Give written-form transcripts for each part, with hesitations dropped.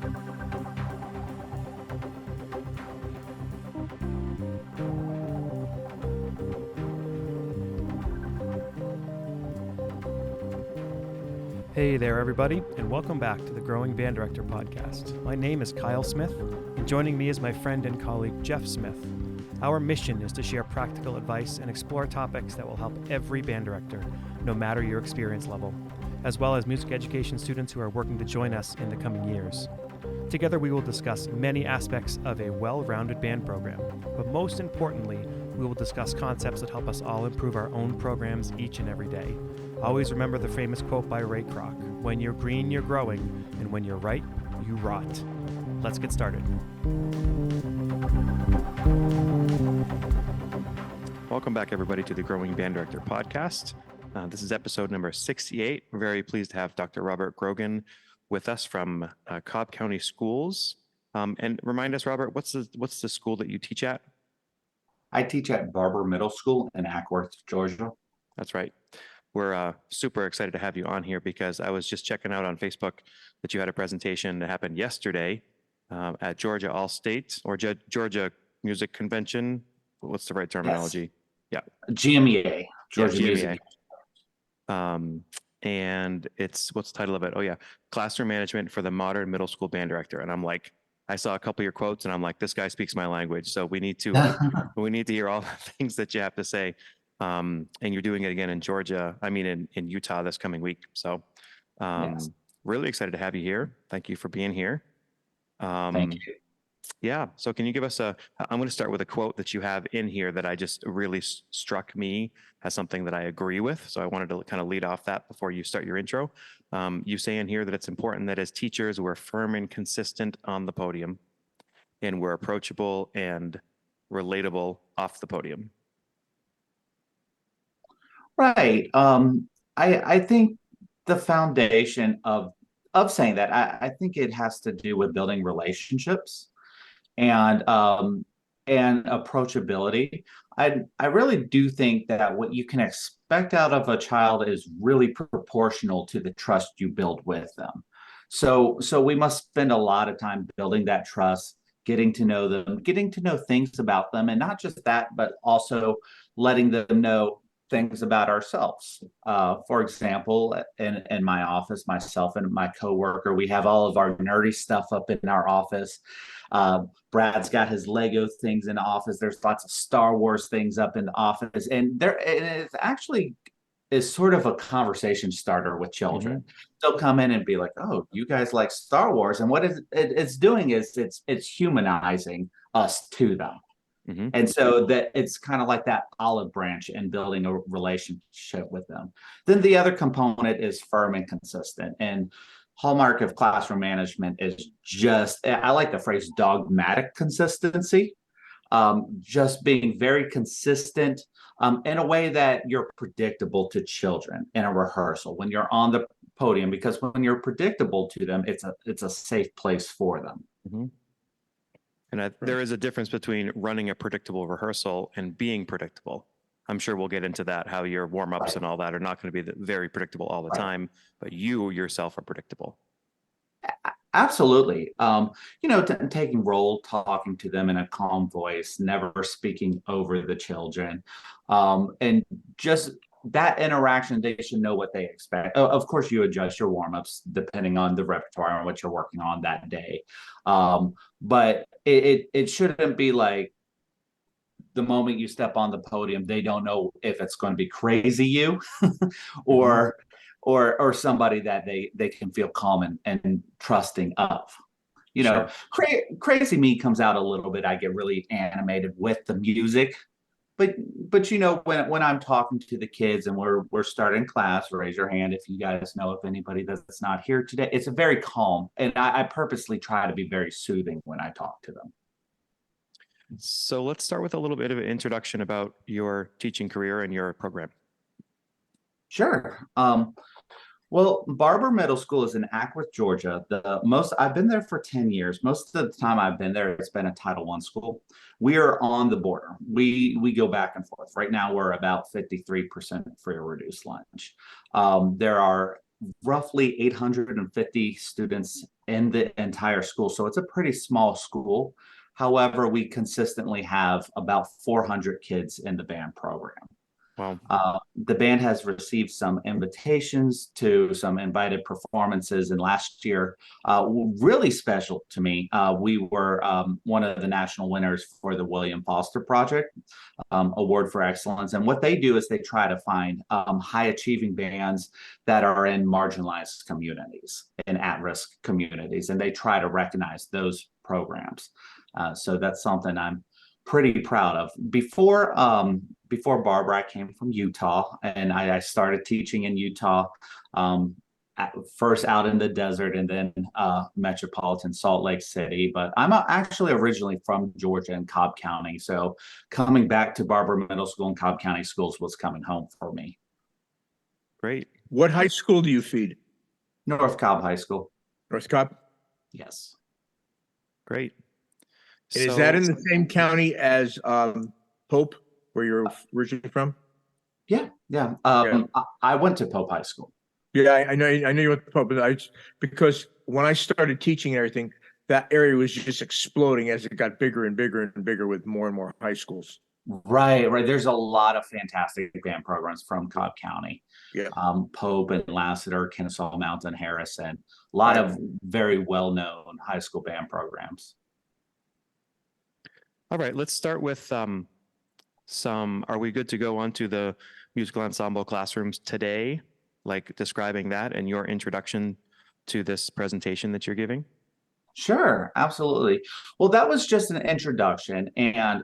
Hey there, everybody, and welcome back to the Growing Band Director podcast. My name is Kyle Smith, and joining me is my friend and colleague, Jeff Smith. Our mission is to share practical advice and explore topics that will help every band director, no matter your experience level, as well as music education students who are working to join us in the coming years. Together, we will discuss many aspects of a well-rounded band program, but most importantly, we will discuss concepts that help us all improve our own programs each and every day. Always remember the famous quote by Ray Kroc, "When you're green, you're growing, and when you're right, you rot." Let's get started. Welcome back, everybody, to the Growing Band Director podcast. This is episode number 68. We're very pleased to have Dr. Robert Grogan with us from Cobb County Schools. And remind us, Robert, what's the school that you teach at? I teach at Barber Middle School in Ackworth, Georgia. That's right. We're super excited to have you on here because I was just checking out on Facebook that you had a presentation that happened yesterday at Georgia All-State or Georgia Music Convention. What's the right terminology? Yes. Yeah. GMEA, Georgia Music. And what's the title of it? Oh yeah, Classroom Management for the Modern Middle School Band Director. And I'm like, I saw a couple of your quotes and I'm like, this guy speaks my language. So we need to hear all the things that you have to say. And you're doing it again in Georgia, in Utah this coming week. So yes. Really excited to have you here. Thank you for being here. Thank you. Yeah. So can you give us I'm going to start with a quote that you have in here that I just really struck me as something that I agree with. So I wanted to kind of lead off that before you start your intro. You say in here that it's important that as teachers, we're firm and consistent on the podium and we're approachable and relatable off the podium. Right. I think the foundation of saying that, I think it has to do with building relationships and approachability. I really do think that what you can expect out of a child is really proportional to the trust you build with them. So we must spend a lot of time building that trust, getting to know them, getting to know things about them, and not just that, but also letting them know things about ourselves. For example, in my office, myself and my coworker, we have all of our nerdy stuff up in our office. Brad's got his Lego things in the office. There's lots of Star Wars things up in the office, and it actually is sort of a conversation starter with children. Mm-hmm. They'll come in and be like, "Oh, you guys like Star Wars?" And what it's doing is it's humanizing us to them. Mm-hmm. And so that it's kind of like that olive branch and building a relationship with them. Then the other component is firm and consistent. And hallmark of classroom management is just, I like the phrase dogmatic consistency, just being very consistent in a way that you're predictable to children in a rehearsal when you're on the podium, because when you're predictable to them, it's a safe place for them. Mm-hmm. And there is a difference between running a predictable rehearsal and being predictable. I'm sure we'll get into that, how your warm-ups and all that are not going to be very predictable all the time, but you yourself are predictable. Absolutely. Taking role, talking to them in a calm voice, never speaking over the children, and just that interaction, they should know what they expect. Of course, you adjust your warm-ups depending on the repertoire and what you're working on that day. But it shouldn't be like the moment you step on the podium, they don't know if it's going to be crazy you or somebody that they can feel calm and trusting of. Sure. Crazy me comes out a little bit. I get really animated with the music. But when I'm talking to the kids and we're starting class, raise your hand if you guys know of anybody that's not here today. It's a very calm, and I purposely try to be very soothing when I talk to them. So let's start with a little bit of an introduction about your teaching career and your program. Sure. Well, Barber Middle School is in Ackworth, Georgia. I've been there for 10 years. Most of the time I've been there, it's been a Title I school. We are on the border. We go back and forth. Right now, we're about 53% free or reduced lunch. There are roughly 850 students in the entire school. So it's a pretty small school. However, we consistently have about 400 kids in the band program. Wow. The band has received some invitations to some invited performances, and last year, really special to me, we were one of the national winners for the William Foster Project Award for Excellence. And what they do is they try to find high achieving bands that are in marginalized communities and at-risk communities, and they try to recognize those programs. So that's something I'm pretty proud of. Before Barbara, I came from Utah, and I started teaching in Utah, first out in the desert, and then metropolitan Salt Lake City. But I'm actually originally from Georgia in Cobb County, so coming back to Barbara Middle School and Cobb County Schools was coming home for me. Great. What high school do you feed? North Cobb High School. North Cobb? Yes. Great. And is that in the same county as Pope, where you're originally from? Yeah. I went to Pope High School. Yeah, I know you went to Pope, but because when I started teaching and everything, that area was just exploding as it got bigger and bigger and bigger with more and more high schools. Right. There's a lot of fantastic band programs from Cobb County. Yeah. Pope and Lassiter, Kennesaw Mountain, Harrison, a lot of very well-known high school band programs. All right, let's start with are we good to go on to the musical ensemble classrooms today, like describing that and your introduction to this presentation that you're giving? Sure, absolutely. Well, that was just an introduction. And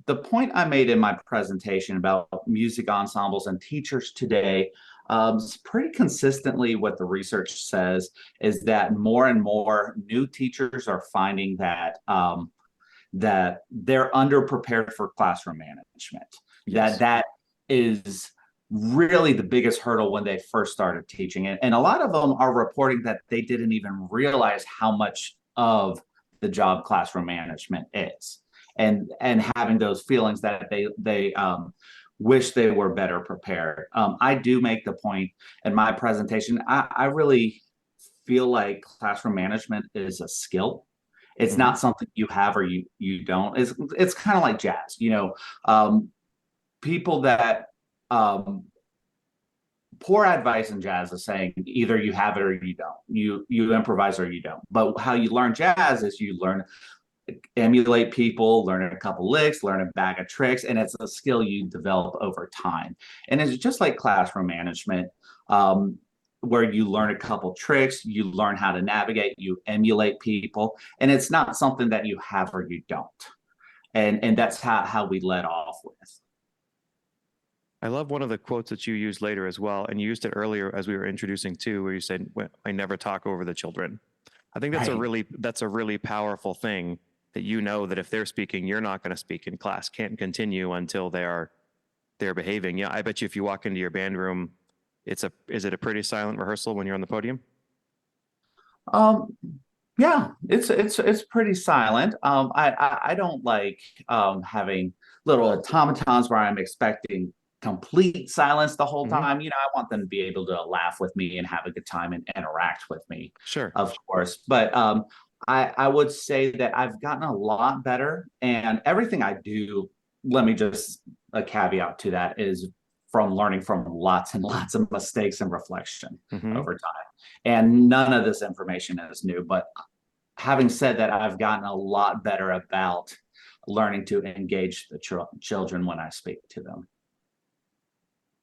the point I made in my presentation about music ensembles and teachers today is pretty consistently what the research says is that more and more new teachers are finding that that they're underprepared for classroom management. Yes. That is really the biggest hurdle when they first started teaching. And a lot of them are reporting that they didn't even realize how much of the job classroom management is, and having those feelings that they wish they were better prepared. I do make the point in my presentation, I really feel like classroom management is a skill. It's not something you have or you don't. It's kind of like jazz, people that poor advice in jazz is saying either you have it or you don't. You improvise or you don't. But how you learn jazz is you learn emulate people, learn a couple licks, learn a bag of tricks, and it's a skill you develop over time. And it's just like classroom management. Where you learn a couple tricks, you learn how to navigate, you emulate people, and it's not something that you have or you don't. And that's how we led off with. I love one of the quotes that you used later as well, and you used it earlier as we were introducing too, where you said, "I never talk over the children." I think that's a really powerful thing, that that if they're speaking, you're not going to speak in class, can't continue until they're behaving. Yeah, I bet you if you walk into your band room, is it a pretty silent rehearsal when you're on the podium? Yeah, it's pretty silent. I don't like having little automatons where I'm expecting complete silence the whole time. I want them to be able to laugh with me and have a good time and interact with me. Sure. Of course. But I would say that I've gotten a lot better, and everything I do, let me just a caveat to that, is from learning from lots and lots of mistakes and reflection over time. And none of this information is new. But having said that, I've gotten a lot better about learning to engage the children when I speak to them.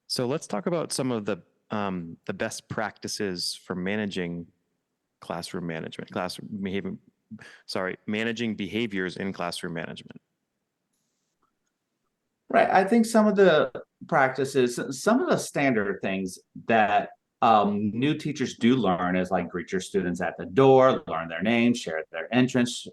So let's talk about some of the best practices for managing classroom management, managing behaviors in classroom management. Right. I think some of the practices, some of the standard things that new teachers do learn is like greet your students at the door, learn their names, share their interest,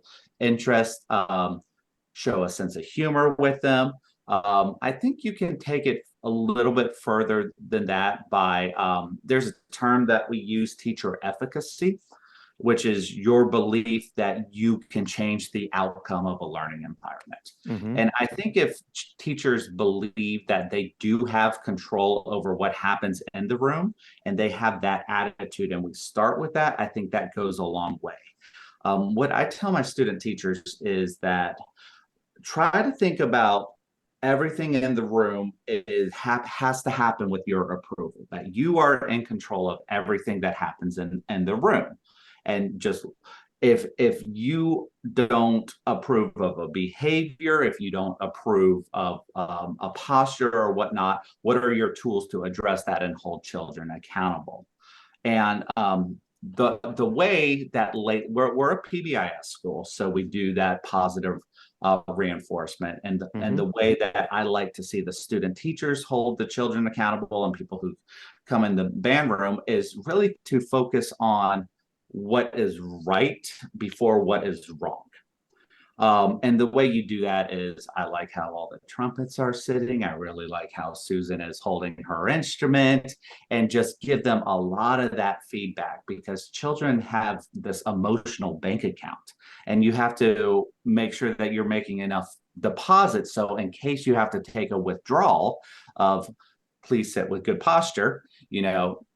show a sense of humor with them. I think you can take it a little bit further than that by there's a term that we use, teacher efficacy. which is your belief that you can change the outcome of a learning environment. And I think if teachers believe that they do have control over what happens in the room and they have that attitude, and we start with that, I think that goes a long way. What I tell my student teachers is that try to think about everything in the room has to happen with your approval, that you are in control of everything that happens in the room. And just if you don't approve of a behavior, if you don't approve of a posture or whatnot, what are your tools to address that and hold children accountable? And the way that we're a PBIS school, so we do that positive reinforcement, and the way that I like to see the student teachers hold the children accountable and people who come in the band room is really to focus on what is right before what is wrong. And the way you do that is, I like how all the trumpets are sitting. I really like how Susan is holding her instrument, and just give them a lot of that feedback, because children have this emotional bank account, and you have to make sure that you're making enough deposits. So in case you have to take a withdrawal of please sit with good posture,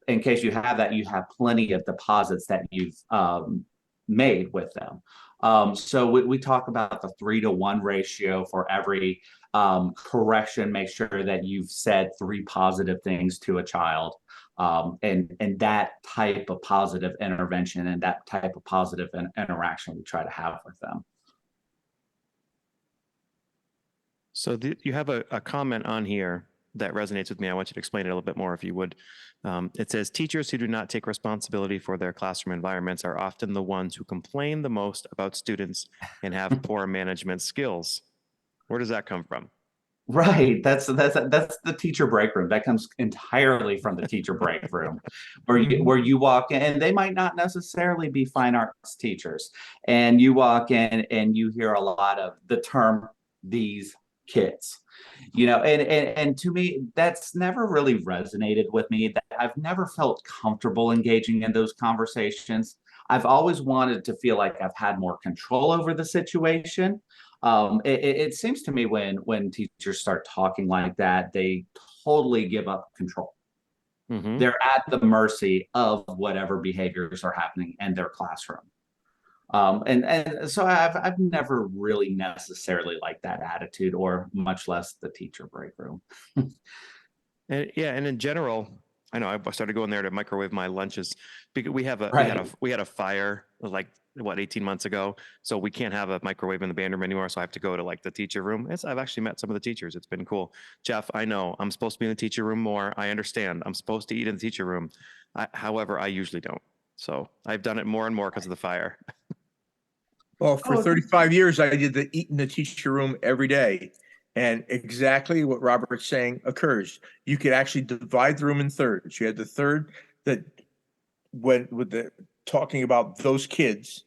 in case you have that, you have plenty of deposits that you've made with them. So we talk about the 3-to-1 ratio for every correction. Make sure that you've said 3 positive things to a child, and that type of positive intervention and that type of positive interaction we try to have with them. So you have a comment on here that resonates with me. I want you to explain it a little bit more, if you would. It says, teachers who do not take responsibility for their classroom environments are often the ones who complain the most about students and have poor management skills. Where does that come from? Right. That's the teacher break room. That comes entirely from the teacher break room, where you walk in, and they might not necessarily be fine arts teachers, and you walk in and you hear a lot of the term "these kids," and to me, that's never really resonated with me. That I've never felt comfortable engaging in those conversations. I've always wanted to feel like I've had more control over the situation. It seems to me when teachers start talking like that, they totally give up control. They're at the mercy of whatever behaviors are happening in their classroom. And so I've never really necessarily liked that attitude, or much less the teacher break room. And in general, I know I started going there to microwave my lunches because we had a fire like 18 months ago, so we can't have a microwave in the band room anymore. So I have to go to like the teacher room. I've actually met some of the teachers. It's been cool. Jeff, I know I'm supposed to be in the teacher room more. I understand I'm supposed to eat in the teacher room. However, I usually don't. So I've done it more and more because of the fire. Well, for 35 years, I did the eat in the teacher room every day. And exactly what Robert's saying occurs. You could actually divide the room in thirds. You had the third that went with the talking about those kids.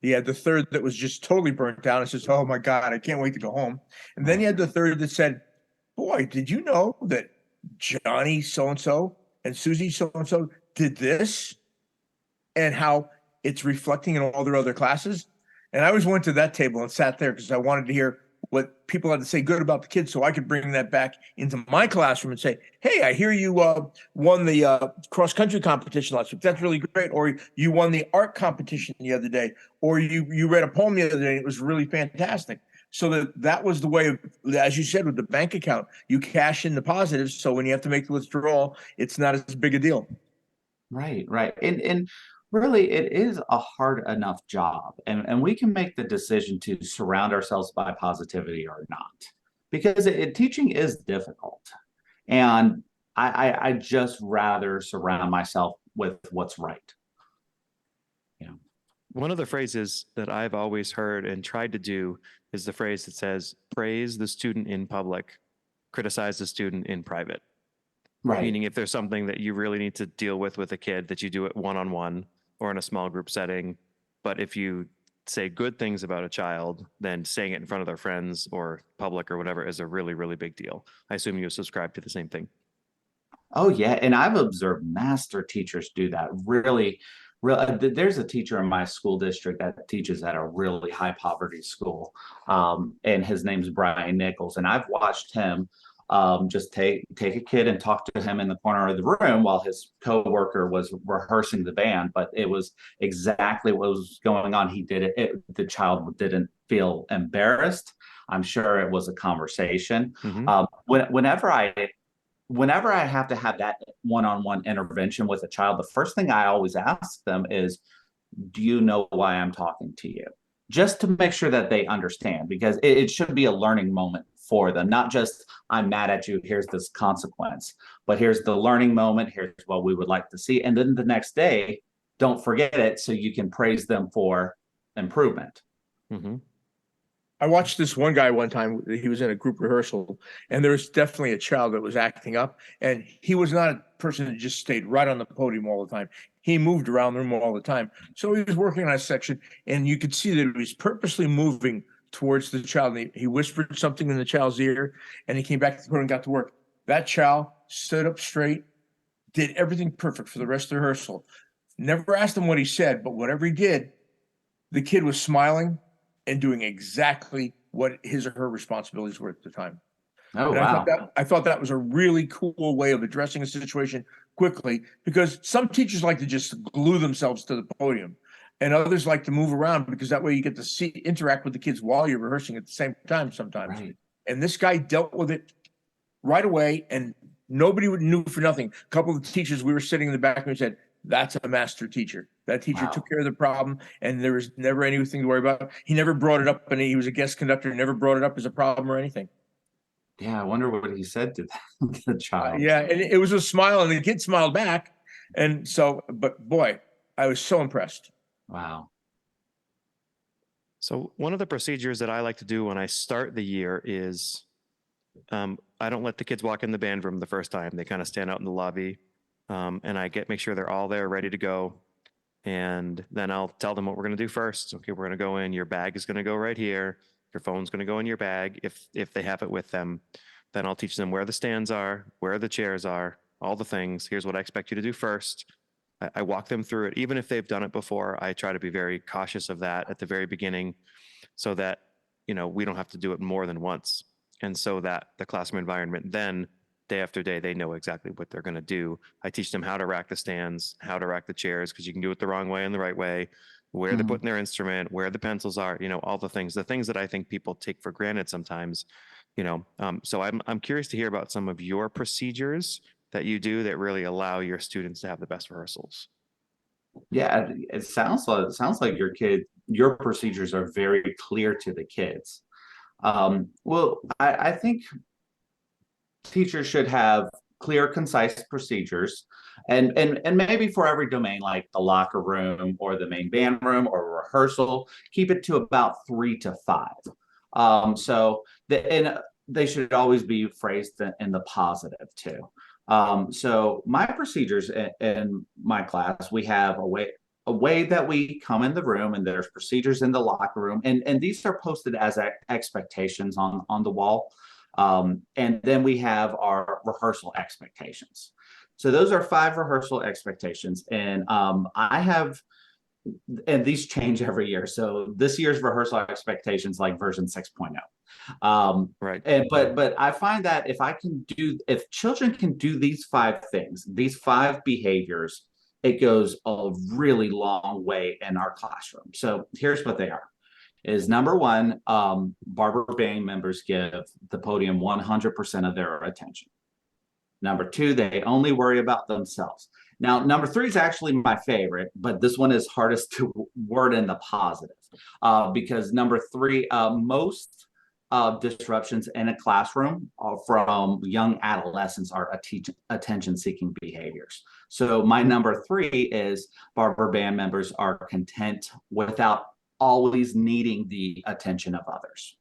You had the third that was just totally burnt down and says, "Oh my God, I can't wait to go home." And then you had the third that said, "Boy, did you know that Johnny so-and-so and Susie so-and-so did this, and how it's reflecting in all their other classes?" And I always went to that table and sat there because I wanted to hear what people had to say good about the kids, so I could bring that back into my classroom and say, "Hey, I hear you won the cross-country competition last week. That's really great." Or you won the art competition the other day. Or you read a poem the other day and it was really fantastic. So that was the way of, as you said, with the bank account, you cash in the positives. So when you have to make the withdrawal, it's not as big a deal. Right. And really, it is a hard enough job, and we can make the decision to surround ourselves by positivity or not, because teaching is difficult, and I just rather surround myself with what's right. One of the phrases that I've always heard and tried to do is the phrase that says, praise the student in public, criticize the student in private. Right. Meaning if there's something that you really need to deal with a kid, that you do it one-on-one or in a small group setting. But if you say good things about a child, then saying it in front of their friends or public or whatever is a really, really big deal. I assume you subscribe to the same thing. Oh, yeah. And I've observed master teachers do that really, There's a teacher in my school district that teaches at a really high poverty school, and his name's Brian Nichols, and I've watched him just take a kid and talk to him in the corner of the room while his coworker was rehearsing the band, but it was exactly what was going on. He did the child didn't feel embarrassed. I'm sure it was a conversation. Whenever I have to have that one-on-one intervention with a child, the first thing I always ask them is, do you know why I'm talking to you? Just to make sure that they understand, because it should be a learning moment for them, not just, I'm mad at you, here's this consequence, but here's the learning moment, here's what we would like to see. And then the next day, don't forget it so you can praise them for improvement. Mm-hmm. I watched this one guy one time. He was in a group rehearsal, and there was definitely a child that was acting up. And he was not a person that just stayed right on the podium all the time. He moved around the room all the time. So he was working on a section, and you could see that he was purposely moving towards the child. He whispered something in the child's ear, and he came back to the podium and got to work. That child stood up straight, did everything perfect for the rest of the rehearsal. Never asked him what he said, but whatever he did, the kid was smiling and doing exactly what his or her responsibilities were at the time. Oh, and wow. I thought that was a really cool way of addressing a situation quickly, because some teachers like to just glue themselves to the podium, and others like to move around, because that way you get to interact with the kids while you're rehearsing at the same time sometimes. Right. And this guy dealt with it right away, and nobody knew for nothing. A couple of the teachers, we were sitting in the back and said, that's a master teacher. That teacher Wow. took care of the problem, and there was never anything to worry about. He never brought it up, and he was a guest conductor, never brought it up as a problem or anything. Yeah, I wonder what he said to the child. Yeah, and it was a smile, and the kid smiled back. And so, but boy, I was so impressed. Wow. So one of the procedures that I like to do when I start the year is I don't let the kids walk in the band room the first time. They kind of stand out in the lobby, and I make sure they're all there ready to go. And then I'll tell them what we're going to do first. Okay, we're going to go in. Your bag is going to go right here. Your phone's going to go in your bag if they have it with them. Then I'll teach them where the stands are, where the chairs are, all the things. Here's what I expect you to do first. I walk them through it. Even if they've done it before, I try to be very cautious of that at the very beginning, so that, we don't have to do it more than once. And so that the classroom environment, then day after day, they know exactly what they're going to do. I teach them how to rack the stands, how to rack the chairs, because you can do it the wrong way and the right way, where they're putting their instrument, where the pencils are, all the things that I think people take for granted sometimes, so I'm curious to hear about some of your procedures that you do that really allow your students to have the best rehearsals. Yeah, it sounds like your procedures are very clear to the kids. Well, I think teachers should have clear, concise procedures, and maybe for every domain, like the locker room or the main band room or rehearsal, keep it to about 3 to 5. So they should always be phrased in the positive too. So my procedures in my class, we have a way that we come in the room, and there's procedures in the locker room, and these are posted as expectations on the wall. And then we have our rehearsal expectations. So those are 5 rehearsal expectations, and and these change every year. So this year's rehearsal expectations, like version 6.0. Right. But I find that if children can do these 5 things, these 5 behaviors, it goes a really long way in our classroom. So here's what they are. Is number 1, barber band members give the podium 100% of their attention. Number 2, they only worry about themselves. Now, number 3 is actually my favorite, but this one is hardest to word in the positive, because number 3, most disruptions in a classroom from young adolescents are attention-seeking behaviors. So my number 3 is barber band members are content without always needing the attention of others.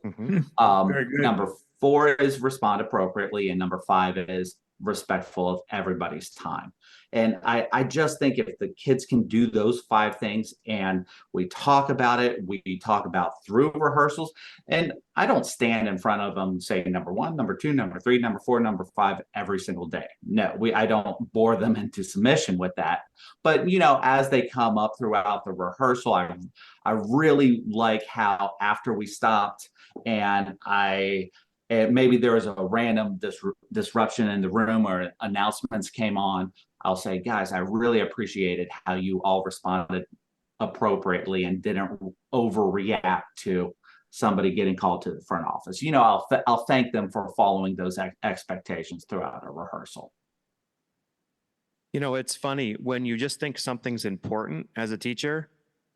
Very good. Number 4 is respond appropriately, and number 5 is respectful of everybody's time. And I just think if the kids can do those 5 things and we talk about it, we talk about through rehearsals, and I don't stand in front of them and say number 1, number 2, number 3, number 4, number 5 every single day. No, I don't bore them into submission with that. But as they come up throughout the rehearsal, I really like how after we stopped and maybe there was a random disruption in the room or announcements came on, I'll say, guys, I really appreciated how you all responded appropriately and didn't overreact to somebody getting called to the front office. I'll thank them for following those expectations throughout a rehearsal. It's funny when you just think something's important as a teacher.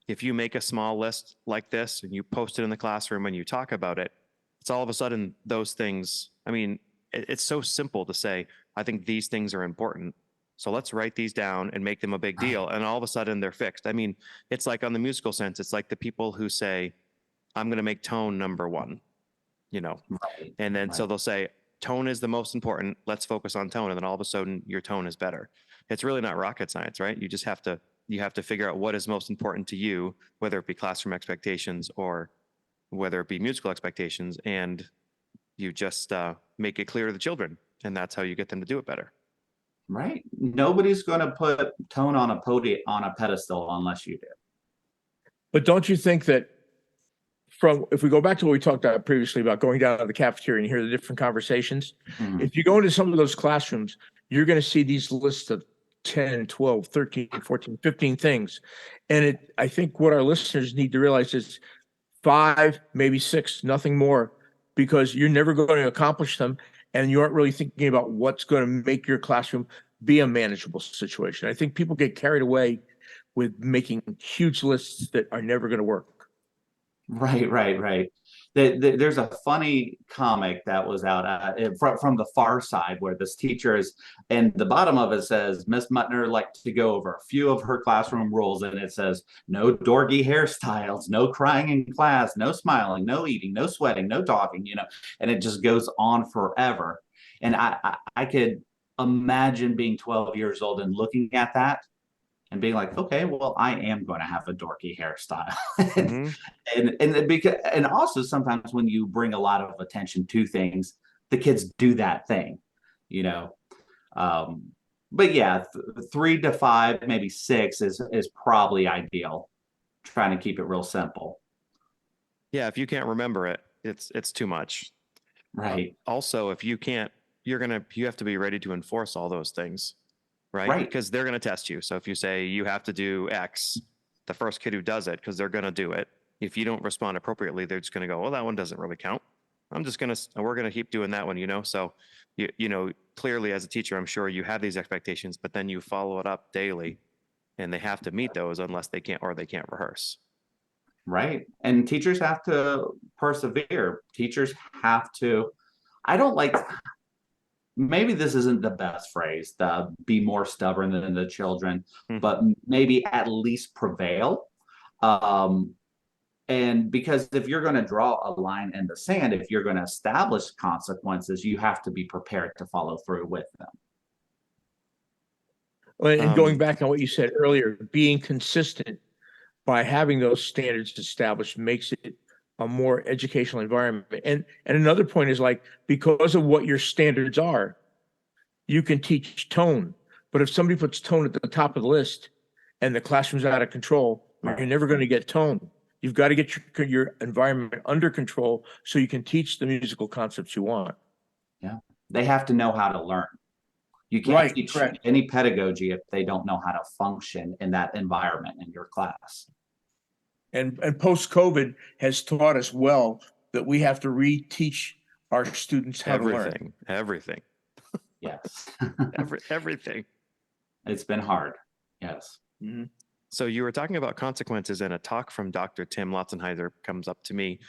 If you make a small list like this and you post it in the classroom and you talk about it, it's all of a sudden those things. I mean, it's so simple to say, I think these things are important. So let's write these down and make them a big deal. And all of a sudden they're fixed. I mean, it's like on the musical sense, it's like the people who say, I'm going to make tone number 1, Right. and then so they'll say, tone is the most important. Let's focus on tone. And then all of a sudden your tone is better. It's really not rocket science, right? You just have to figure out what is most important to you, whether it be classroom expectations or whether it be musical expectations. And you just make it clear to the children. And that's how you get them to do it better. Right. Nobody's going to put tone on a pedestal unless you do. But don't you think that if we go back to what we talked about previously about going down to the cafeteria and hear the different conversations, if you go into some of those classrooms, you're going to see these lists of 10, 12, 13, 14, 15 things. And I think what our listeners need to realize is 5, maybe 6, nothing more, because you're never going to accomplish them. And you aren't really thinking about what's going to make your classroom be a manageable situation. I think people get carried away with making huge lists that are never going to work. Right. There's a funny comic that was out from the Far Side where this teacher is, and the bottom of it says, Miss Mutner liked to go over a few of her classroom rules, and it says, no dorky hairstyles, no crying in class, no smiling, no eating, no sweating, no talking, and it just goes on forever. And I could imagine being 12 years old and looking at that and being like, okay, well, I am going to have a dorky hairstyle. and also sometimes when you bring a lot of attention to things, the kids do that thing, but yeah, 3 to 5, maybe 6 is probably ideal. Trying to keep it real simple. Yeah. If you can't remember it, it's too much. Right. Also, if you can't, you have to be ready to enforce all those things. Right? Because they're going to test you. So if you say you have to do X, the first kid who does it, because they're going to do it, if you don't respond appropriately, they're just going to go, well, that one doesn't really count. We're going to keep doing that one, So, clearly as a teacher, I'm sure you have these expectations, but then you follow it up daily and they have to meet those unless they can't rehearse. Right. And teachers have to persevere. Teachers have to, maybe this isn't the best phrase, to be more stubborn than the children, but maybe at least prevail. And because if you're going to draw a line in the sand, if you're going to establish consequences, you have to be prepared to follow through with them. And going back on what you said earlier, being consistent by having those standards established makes it a more educational environment. And another point is, like, because of what your standards are, you can teach tone. But if somebody puts tone at the top of the list and the classroom's out of control, you're never going to get tone. You've got to get your environment under control so you can teach the musical concepts you want. Yeah. They have to know how to learn. You can't teach any pedagogy if they don't know how to function in that environment in your class. And post-COVID has taught us well that we have to reteach our students how to learn. Everything. Yes. Everything. It's been hard. Yes. Mm-hmm. So you were talking about consequences, and a talk from Dr. Tim Lotzenheiser comes up to me.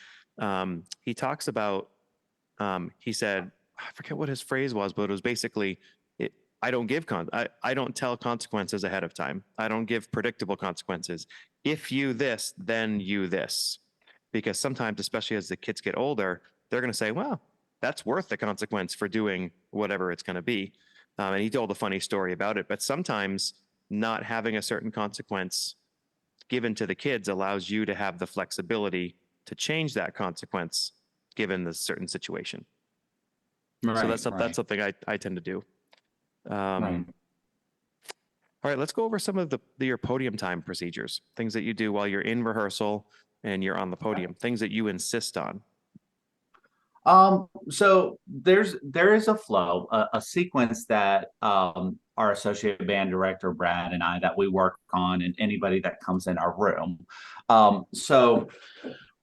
He talks about, he said, I forget what his phrase was, but it was basically, I don't tell consequences ahead of time. I don't give predictable consequences. If you this, then you this. Because sometimes, especially as the kids get older, they're going to say, well, that's worth the consequence for doing whatever it's going to be. And he told a funny story about it, but sometimes not having a certain consequence given to the kids allows you to have the flexibility to change that consequence given the certain situation. So that's something I tend to do. Right. All right, let's go over some of your podium time procedures, things that you do while you're in rehearsal and you're on the podium, things that you insist on. So there is a flow, a sequence that our associate band director Brad and I that we work on, and anybody that comes in our room. So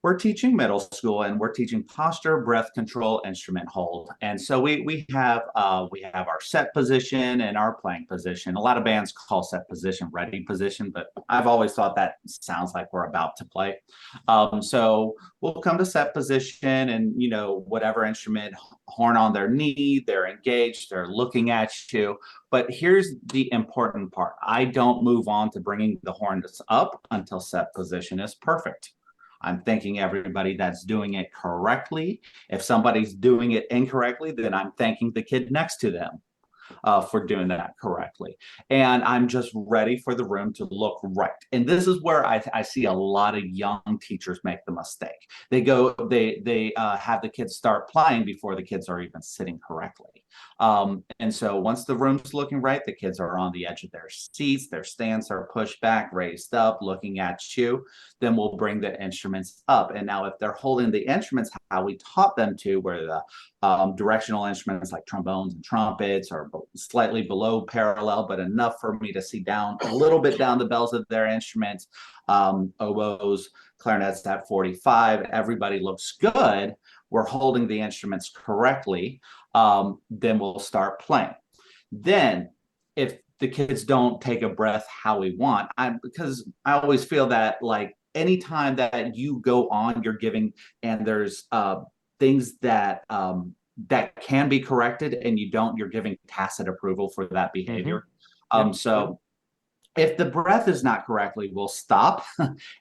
we're teaching middle school, and we're teaching posture, breath control, instrument hold. And so we have our set position and our playing position. A lot of bands call set position ready position, but I've always thought that sounds like we're about to play. So we'll come to set position, and whatever instrument, horn on their knee, they're engaged, they're looking at you. But here's the important part: I don't move on to bringing the horns up until set position is perfect. I'm thanking everybody that's doing it correctly. If somebody's doing it incorrectly, then I'm thanking the kid next to them for doing that correctly. And I'm just ready for the room to look right. And this is where I see a lot of young teachers make the mistake. They have the kids start playing before the kids are even sitting correctly. And so once the room's looking right, the kids are on the edge of their seats, their stands are pushed back, raised up, looking at you. Then we'll bring the instruments up. And now if they're holding the instruments how we taught them to, where the directional instruments like trombones and trumpets are slightly below parallel, but enough for me to see down a little bit down the bells of their instruments. Oboes, clarinets at 45, everybody looks good. We're holding the instruments correctly. Then we'll start playing. Then if the kids don't take a breath how we want, because I always feel that like anytime that you go on, you're giving, and there's things that can be corrected, and you're giving tacit approval for that behavior. So if the breath is not correctly, we'll stop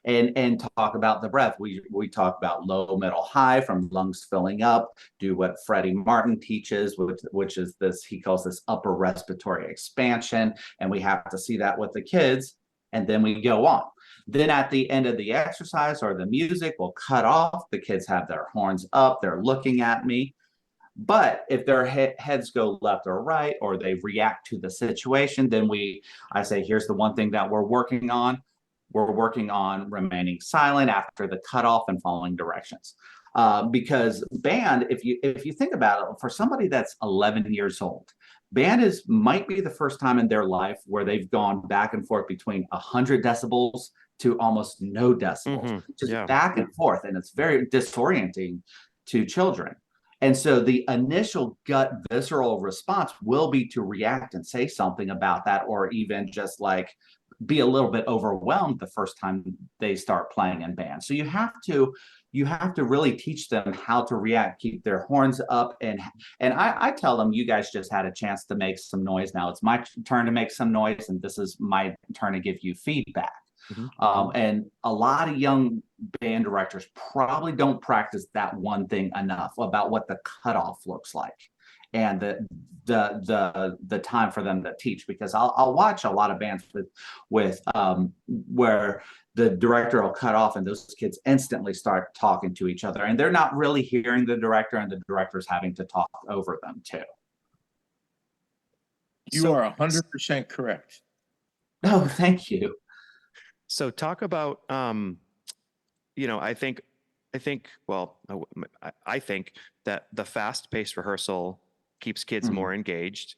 and talk about the breath. We talk about low, middle, high, from lungs filling up, do what Freddie Martin teaches, which is this, he calls this upper respiratory expansion. And we have to see that with the kids, and then we go on. Then at the end of the exercise or the music, we'll cut off. The kids have their horns up, they're looking at me. But if their heads go left or right, or they react to the situation, then I say, here's the one thing that we're working on. We're working on remaining silent after the cutoff and following directions. Because band, if you think about it, for somebody that's 11 years old, band might be the first time in their life where they've gone back and forth between 100 decibels to almost no decibels, just back and forth. And it's very disorienting to children. And so the initial gut visceral response will be to react and say something about that, or even just like be a little bit overwhelmed the first time they start playing in band. So you have to really teach them how to react, keep their horns up. And I tell them, you guys just had a chance to make some noise. Now it's my turn to make some noise, and this is my turn to give you feedback. And a lot of young band directors probably don't practice that one thing enough about what the cutoff looks like, and the time for them to teach. Because I'll watch a lot of bands with where the director will cut off, and those kids instantly start talking to each other, and they're not really hearing the director, and the director's having to talk over them too. You are 100% correct. Oh, thank you. So talk about, I think that the fast-paced rehearsal keeps kids more engaged,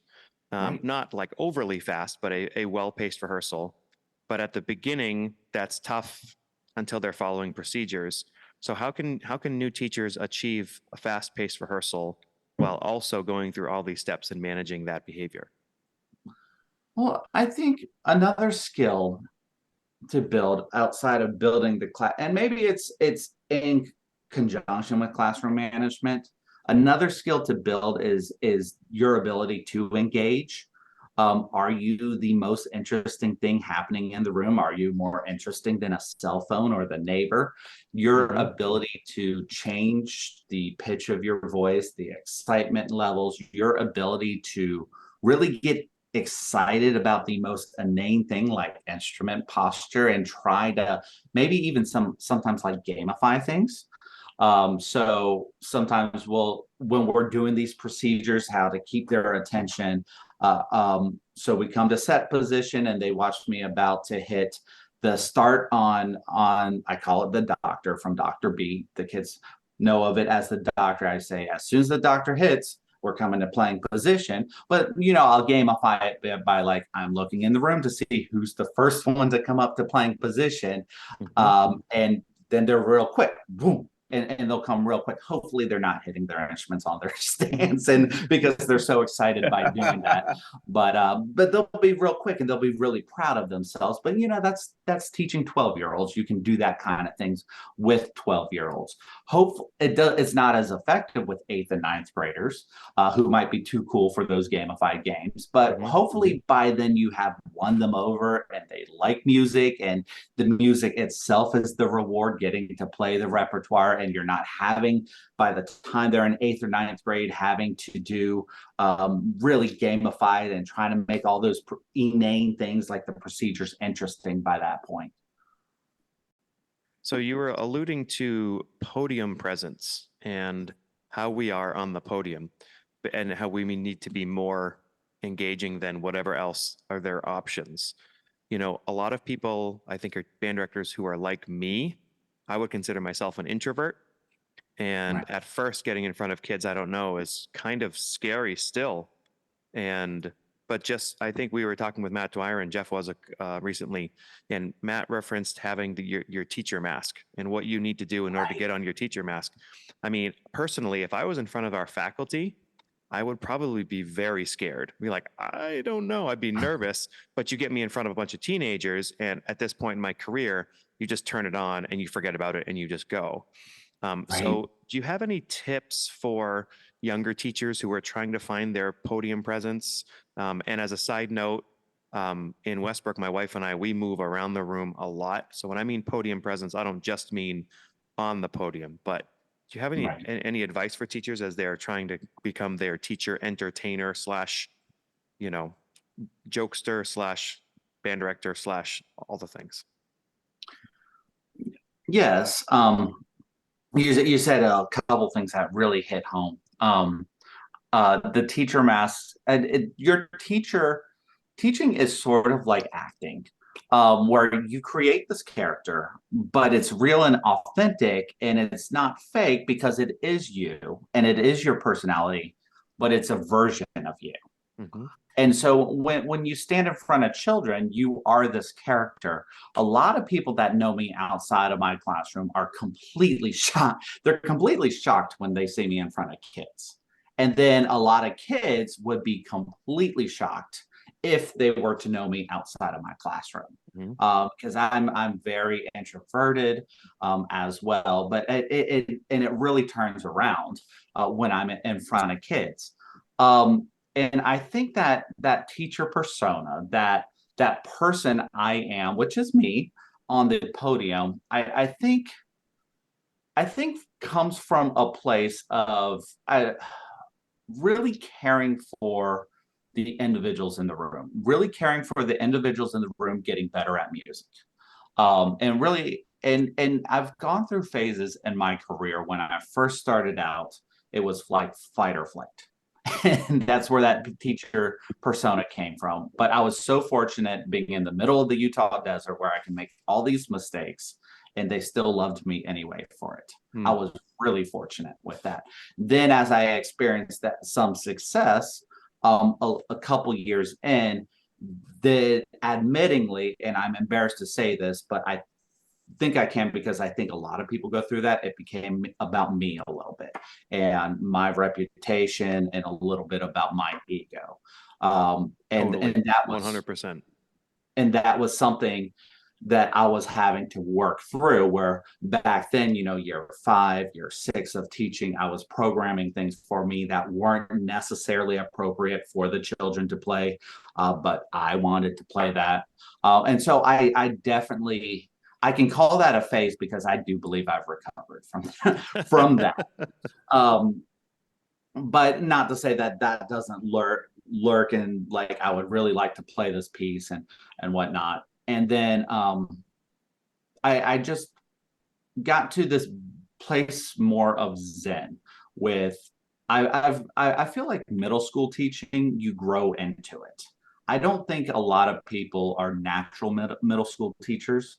Right. not like overly fast, but a well-paced rehearsal. But at the beginning, that's tough until they're following procedures. So how can new teachers achieve a fast-paced rehearsal while also going through all these steps and managing that behavior? Well, I think another skill to build outside of building the class, and maybe it's in conjunction with classroom management, another skill to build is your ability to engage. Are you the most interesting thing happening in the room? Are you more interesting than a cell phone or the neighbor? Your ability to change the pitch of your voice, the excitement levels, your ability to really get excited about the most inane thing like instrument posture and try to maybe even sometimes like gamify things. So sometimes when we're doing these procedures, how to keep their attention. So we come to set position and they watch me about to hit the start on I call it the doctor from Dr. B. The kids know of it as the doctor. I say, as soon as the doctor hits, we're coming to playing position. But I'll gamify it by like I'm looking in the room to see who's the first one to come up to playing position. And then they're real quick. Boom. And they'll come real quick. Hopefully they're not hitting their instruments on their stands and because they're so excited by doing that. But they'll be real quick and they'll be really proud of themselves. But that's teaching 12-year-olds. You can do that kind of things with 12-year-olds. Hope it's not as effective with 8th and 9th graders who might be too cool for those gamified games. But hopefully by then you have won them over and they like music and the music itself is the reward, getting to play the repertoire, and you're not having, by the time they're in 8th or 9th grade, having to do really gamified and trying to make all those inane things like the procedures interesting by that point. So you were alluding to podium presence and how we are on the podium and how we need to be more engaging than whatever else are their options. A lot of people, I think, are band directors who are like me. I would consider myself an introvert. And at first getting in front of kids, I don't know, is kind of scary still. But just, I think we were talking with Matt Dwyer and Jeff was recently, and Matt referenced having your teacher mask and what you need to do in order to get on your teacher mask. I mean, personally, if I was in front of our faculty, I would probably be very scared. Be like, I don't know. I'd be nervous, but you get me in front of a bunch of teenagers. And at this point in my career, you just turn it on and you forget about it and you just go. So do you have any tips for younger teachers who are trying to find their podium presence? And as a side note, in Westbrook, my wife and I, we move around the room a lot. So when I mean podium presence, I don't just mean on the podium, but do you have any advice for teachers as they're trying to become their teacher entertainer / jokester / band director / all the things? Yes. You said a couple things that really hit home. The teacher mask and your teaching is sort of like acting. Where you create this character, but it's real and authentic, and it's not fake because it is you and it is your personality, but it's a version of you. And so when you stand in front of children, you are this character. A lot of people that know me outside of my classroom are completely shocked. They're completely shocked when they see me in front of kids. And then a lot of kids would be completely shocked if they were to know me outside of my classroom, because I'm very introverted as well. But it really turns around when I'm in front of kids. And I think that teacher persona, that person I am, which is me on the podium, I think comes from a place of really caring for the individuals in the room, really caring for the individuals in the room getting better at music. And really, and I've gone through phases in my career. When I first started out, it was like fight or flight. And that's where that teacher persona came from. But I was so fortunate being in the middle of the Utah desert where I can make all these mistakes and they still loved me anyway for it. I was really fortunate with that. Then as I experienced some success, a couple years in, admittingly, and I'm embarrassed to say this, but I think I can because I think a lot of people go through that. It became about me a little bit and my reputation and a little bit about my ego. And that was 100%. And that was something that I was having to work through, where back then, year 5, year 6 of teaching, I was programming things for me that weren't necessarily appropriate for the children to play, but I wanted to play that. And so I definitely, I can call that a phase because I do believe I've recovered from that. But not to say that doesn't lurking like I would really like to play this piece and whatnot. And then I just got to this place more of zen with I feel like middle school teaching, you grow into it. I don't think a lot of people are natural middle school teachers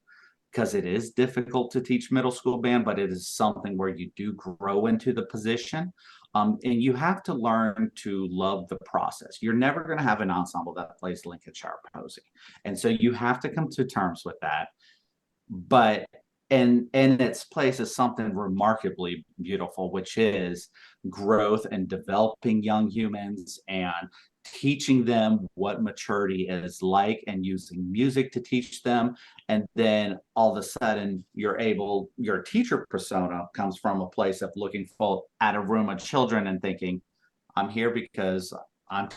because it is difficult to teach middle school band, but it is something where you do grow into the position. And you have to learn to love the process. You're never going to have an ensemble that plays Lincolnshire Posy. And so you have to come to terms with that. But and its place is something remarkably beautiful, which is growth and developing young humans and teaching them what maturity is like and using music to teach them. And then all of a sudden your teacher persona comes from a place of looking full at a room of children and thinking, I'm here because I'm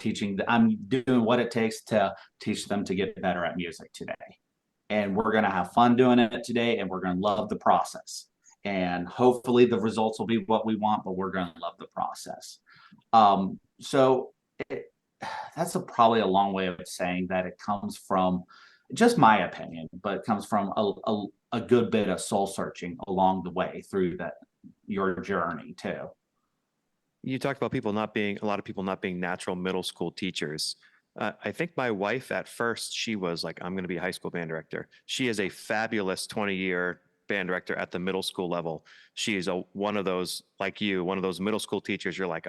doing what it takes to teach them to get better at music today. And we're going to have fun doing it today, and we're going to love the process. And hopefully the results will be what we want, but we're going to love the process. So that's probably a long way of saying that it comes from just my opinion, but it comes from a good bit of soul searching along the way through your journey too. You talked about a lot of people not being natural middle school teachers. I think my wife at first, she was like, I'm going to be a high school band director. She is a fabulous 20-year band director at the middle school level. She is one of those, like you, one of those middle school teachers. You're like,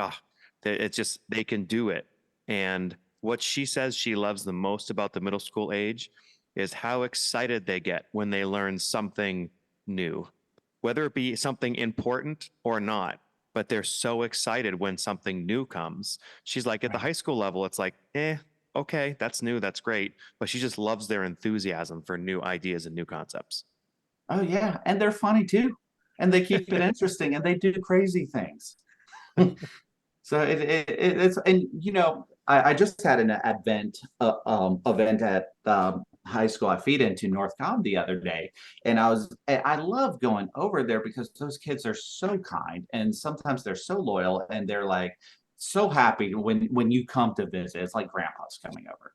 it's just, they can do it. And what she says she loves the most about the middle school age is how excited they get when they learn something new, whether it be something important or not. But they're so excited when something new comes. She's like, at the high school level, it's like, okay, that's new, that's great. But she just loves their enthusiasm for new ideas and new concepts. Oh yeah, and they're funny too, and they keep it interesting, and they do crazy things. So it's and I just had an event at high school I feed into North Cobb the other day, and I love going over there because those kids are so kind, and sometimes they're so loyal, and they're like so happy when you come to visit. It's like grandpa's coming over,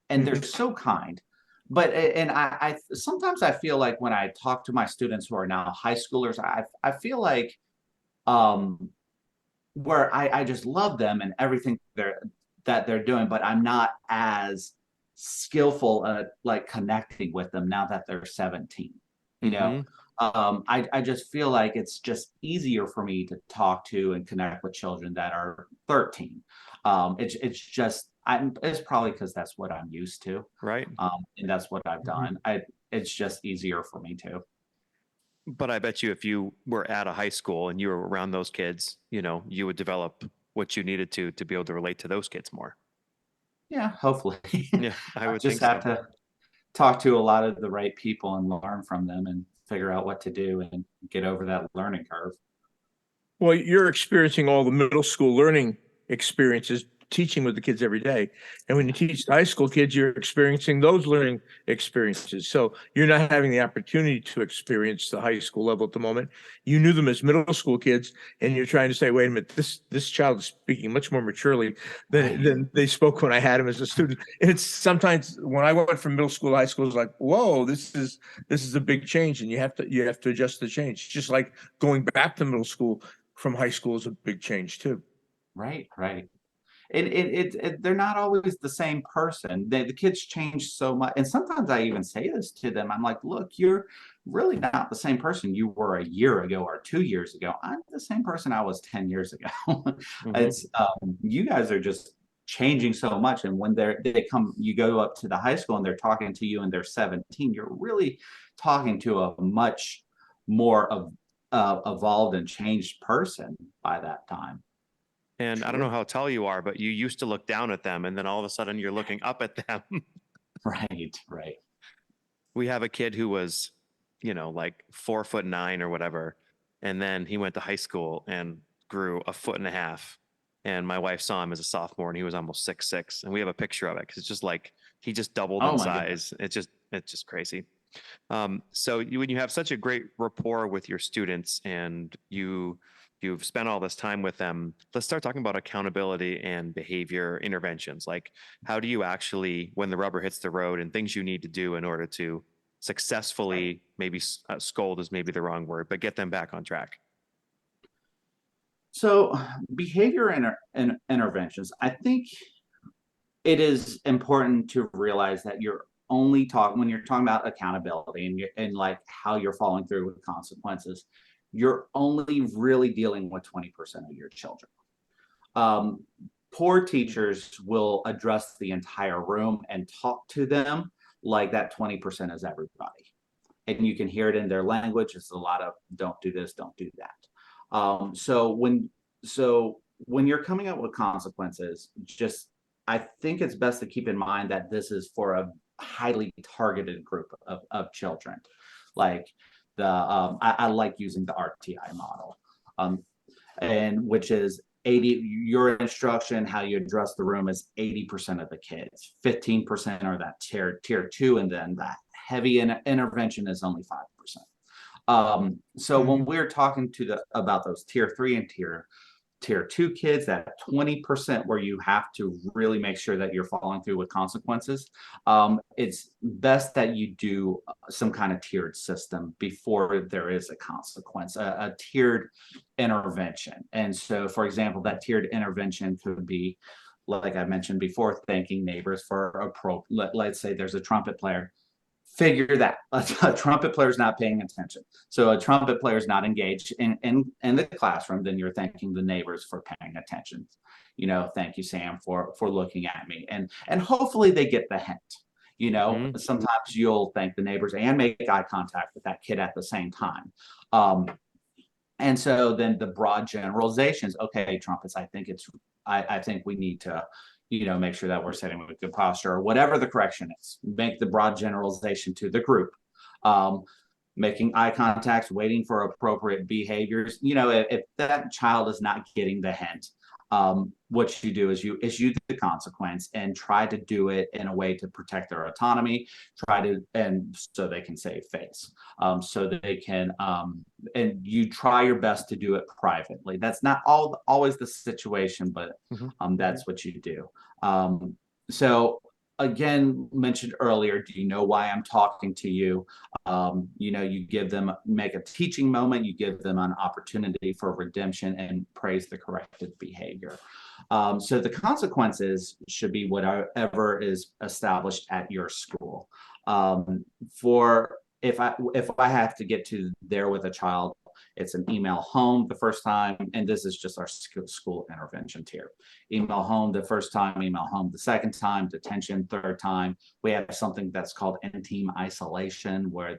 and they're so kind. But and I sometimes I feel like when I talk to my students who are now high schoolers, I feel like where I just love them and everything they're doing, but I'm not as skillful at like connecting with them now that they're 17. I just feel like it's just easier for me to talk to and connect with children that are 13. It's probably because that's what I'm used to, right? And that's what I've done. It's just easier for me to. But I bet you if you were at a high school and you were around those kids, you would develop what you needed to be able to relate to those kids more. Yeah, hopefully. Yeah, I would just think have to talk to a lot of the right people and learn from them and figure out what to do and get over that learning curve. Well, you're experiencing all the middle school learning experiences teaching with the kids every day. And when you teach high school kids, you're experiencing those learning experiences. So you're not having the opportunity to experience the high school level at the moment. You knew them as middle school kids, and you're trying to say, wait a minute, this child is speaking much more maturely than they spoke when I had him as a student. And it's sometimes when I went from middle school to high school, it's like, whoa, this is a big change, and you have to adjust the change. Just like going back to middle school from high school is a big change too. Right. They're not always the same person. The kids change so much. And sometimes I even say this to them. I'm like, look, you're really not the same person you were a year ago or 2 years ago. I'm the same person I was 10 years ago. It's you guys are just changing so much. And when you go up to the high school and they're talking to you and they're 17, you're really talking to a much more evolved and changed person by that time. And I don't know how tall you are, but you used to look down at them, and then all of a sudden you're looking up at them. Right. We have a kid who was, like 4'9" or whatever. And then he went to high school and grew 1.5 feet. And my wife saw him as a sophomore and he was almost 6'6". And we have a picture of it because it's just like, he just doubled in size. Goodness. It's just crazy. So when you have such a great rapport with your students and you you've spent all this time with them. Let's start talking about accountability and behavior interventions. Like, how do you actually, when the rubber hits the road, and things you need to do in order to successfully, maybe scold is maybe the wrong word, but get them back on track? So behavior interventions, I think it is important to realize that you're only talking when you're talking about accountability and like how you're following through with consequences, you're only really dealing with 20% of your children. Poor teachers will address the entire room and talk to them like that 20% is everybody. And you can hear it in their language. It's a lot of don't do this, don't do that. So when you're coming up with consequences, I think it's best to keep in mind that this is for a highly targeted group of children. Like I like using the RTI model, and which is 80, your instruction, how you address the room is 80% of the kids, 15% are that tier 2, and then that heavy intervention is only 5%. So when we're talking about those tier 3 and tier 2 kids, that 20% where you have to really make sure that you're following through with consequences, it's best that you do some kind of tiered system before there is a consequence, a tiered intervention. And so, for example, that tiered intervention could be, like I mentioned before, thanking neighbors for let's say there's a trumpet player. Figure that a trumpet player is not paying attention. So a trumpet player is not engaged in the classroom, then you're thanking the neighbors for paying attention. Thank you, Sam, for looking at me. And hopefully they get the hint. Sometimes you'll thank the neighbors and make eye contact with that kid at the same time. And so then the broad generalizations, okay, trumpets, I think we need to make sure that we're sitting with good posture, or whatever the correction is. Make the broad generalization to the group. Making eye contacts, waiting for appropriate behaviors. If that child is not getting the hint, what you do is you issue the consequence and try to do it in a way to protect their autonomy, and so they can save face, so that they can, and you try your best to do it privately. That's not always the situation, but that's what you do. So again, mentioned earlier, do you know why I'm talking to you? You give them, make a teaching moment, you give them an opportunity for redemption and praise the corrected behavior. So the consequences should be whatever is established at your school. For if I have to get to there with a child, it's an email home the first time, and this is just our school intervention tier. Email home the first time, email home the second time, detention third time. We have something that's called in-team isolation, where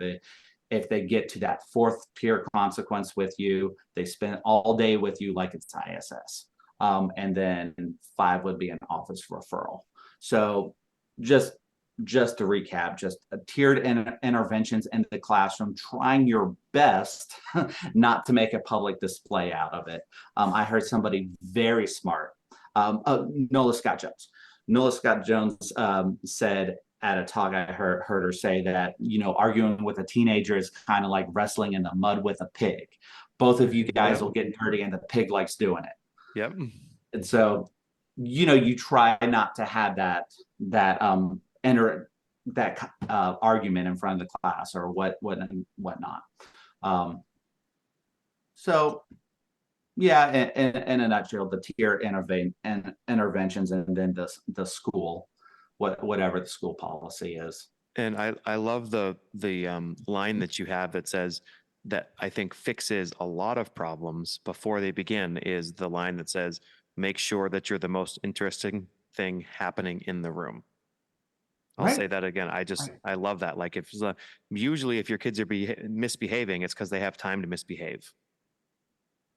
if they get to that fourth peer consequence with you, they spend all day with you like it's ISS. And then 5 would be an office referral. So just to recap, just tiered interventions in the classroom, trying your best not to make a public display out of it. I heard somebody very smart, Nola Scott Jones. Nola Scott Jones said at a talk, I heard her say that, arguing with a teenager is kind of like wrestling in the mud with a pig. Both of you guys will get dirty and the pig likes doing it. Yep. And so, you try not to have that argument in front of the class or whatnot. So yeah, in a nutshell, the tier interventions, and then the school, whatever the school policy is. And I love the line that you have that says that I think fixes a lot of problems before they begin, is the line that says, make sure that you're the most interesting thing happening in the room. I'll say that again. I love that. Like, usually if your kids are misbehaving, it's because they have time to misbehave.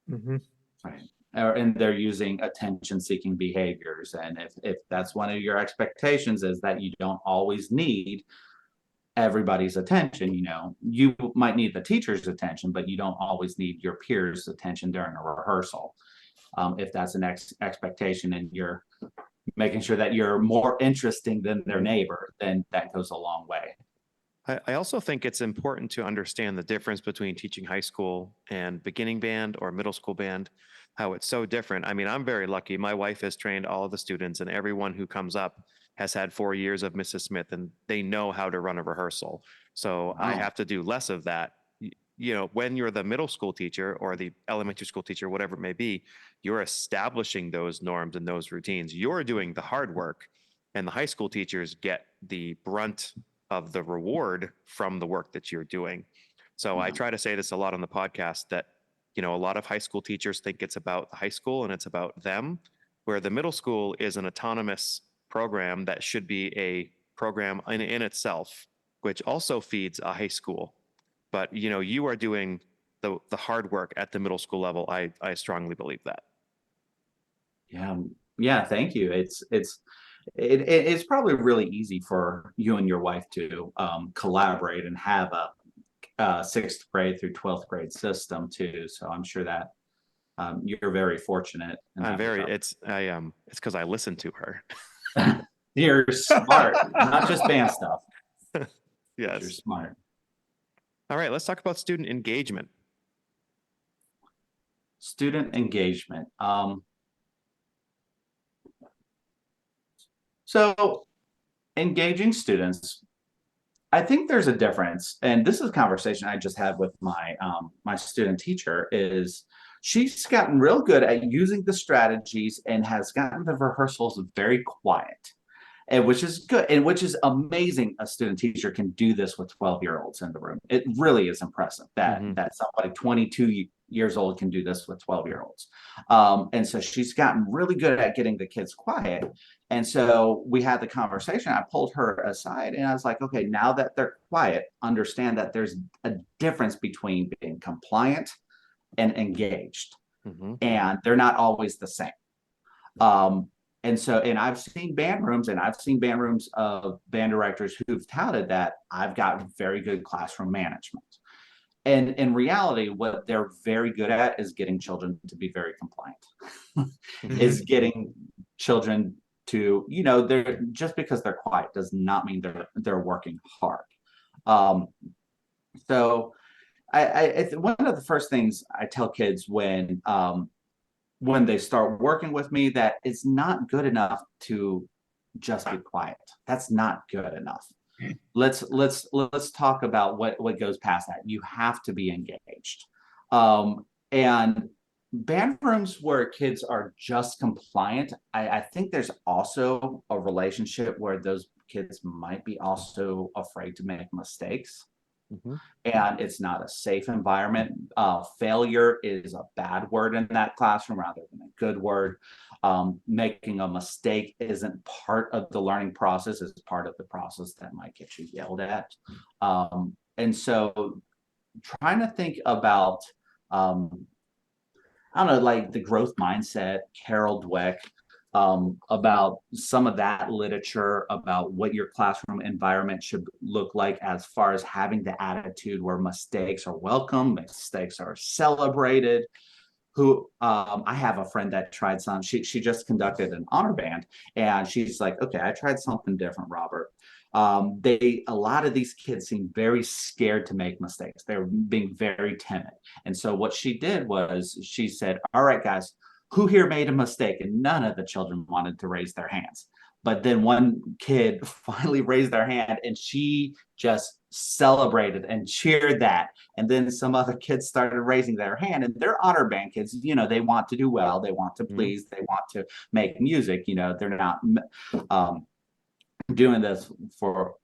Right. And they're using attention-seeking behaviors. And if that's one of your expectations, is that you don't always need everybody's attention. You might need the teacher's attention, but you don't always need your peers' attention during a rehearsal. If that's an expectation, and you're making sure that you're more interesting than their neighbor, then that goes a long way. I also think it's important to understand the difference between teaching high school and beginning band or middle school band, how it's so different. I mean, I'm very lucky. My wife has trained all of the students, and everyone who comes up has had 4 years of Mrs. Smith, and they know how to run a rehearsal. So I Wow. have to do less of that. You know, when you're the middle school teacher or the elementary school teacher, whatever it may be, you're establishing those norms and those routines. You're doing the hard work, and the high school teachers get the brunt of the reward from the work that you're doing. So I Yeah. try to say this a lot on the podcast that, you know, a lot of high school teachers think it's about the high school and it's about them, where the middle school is an autonomous program that should be a program in itself, which also feeds a high school. But, you know, you are doing the hard work at the middle school level. I strongly believe that. Yeah, yeah, thank you. It's probably really easy for you and your wife to collaborate and have a sixth grade through 12th grade system too. So I'm sure that you're very fortunate in I'm that very, regard. it's because I listen to her. You're smart, not just band stuff. But you're Yes. smart. All right, let's talk about student engagement. Student engagement. So engaging students, I think there's a difference, and this is a conversation I just had with my student teacher. Is she's gotten real good at using the strategies and has gotten the rehearsals very quiet, and which is good, and which is amazing. A student teacher can do this with 12-year-olds in the room. It really is impressive that Mhm. somebody 22 years old can do this with 12-year-olds. And so she's gotten really good at getting the kids quiet. And so we had the conversation. I pulled her aside and I was like, okay, now that they're quiet, understand that there's a difference between being compliant and engaged, Mhm. and they're not always the same. Um, and so, and I've seen band rooms, and I've seen band rooms of band directors who've touted that I've got very good classroom management. And in reality, what they're very good at is getting children to be very compliant, is Mhm. getting children to, they're just because they're quiet does not mean they're working hard. Um, so one of the first things I tell kids when they start working with me, that it's not good enough to just be quiet. That's not good enough. Let's talk about what goes past that. You have to be engaged. And band rooms where kids are just compliant, I think there's also a relationship where those kids might be also afraid to make mistakes, Mhm. and it's not a safe environment. Failure is a bad word in that classroom rather than a good word. Making a mistake isn't part of the learning process, it's part of the process that might get you yelled at. And so trying to think about, I don't know, like the growth mindset, Carol Dweck, about some of that literature about what your classroom environment should look like, as far as having the attitude where mistakes are welcome, mistakes are celebrated. I have a friend that tried some. She just conducted an honor band, and she's like, okay, I tried something different, Robert. A lot of these kids seem very scared to make mistakes. They're being very timid. And so what she did was she said, all right, guys, who here made a mistake? And none of the children wanted to raise their hands. But then one kid finally raised their hand, and she just celebrated and cheered that. And then some other kids started raising their hand, and they're honor band kids. They want to do well, they want to Mhm. please, they want to make music. They're not doing this for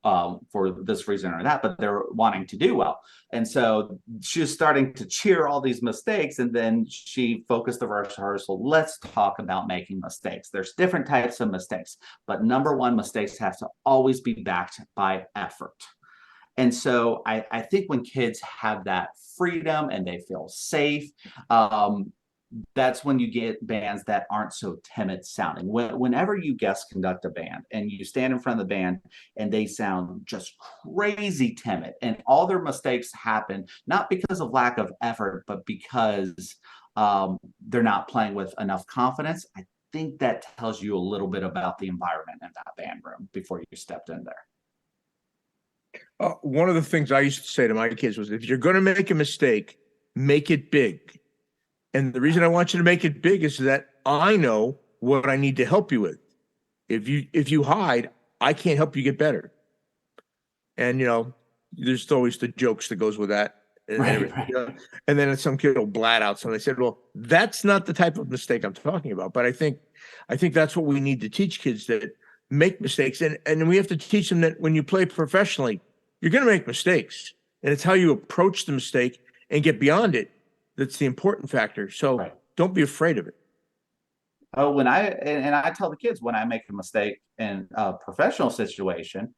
this reason or that, but they're wanting to do well. And so she's starting to cheer all these mistakes, and then she focused the rehearsal. Let's talk about making mistakes. There's different types of mistakes, but number one, mistakes have to always be backed by effort. And so I think when kids have that freedom and they feel safe, that's when you get bands that aren't so timid sounding. Whenever you guest conduct a band and you stand in front of the band and they sound just crazy timid, and all their mistakes happen not because of lack of effort, but because they're not playing with enough confidence, I think that tells you a little bit about the environment in that band room before you stepped in there. One of the things I used to say to my kids was, if you're going to make a mistake, make it big. And the reason I want you to make it big is that I know what I need to help you with. If you hide, I can't help you get better. And there's always the jokes that goes with that. And Right, everything, right. And then some kid will blat out something. I said, well, that's not the type of mistake I'm talking about. But I think that's what we need to teach kids, that make mistakes. And we have to teach them that when you play professionally, you're going to make mistakes. And it's how you approach the mistake and get beyond it that's the important factor. So Right. don't be afraid of it. Oh, and I tell the kids, when I make a mistake in a professional situation,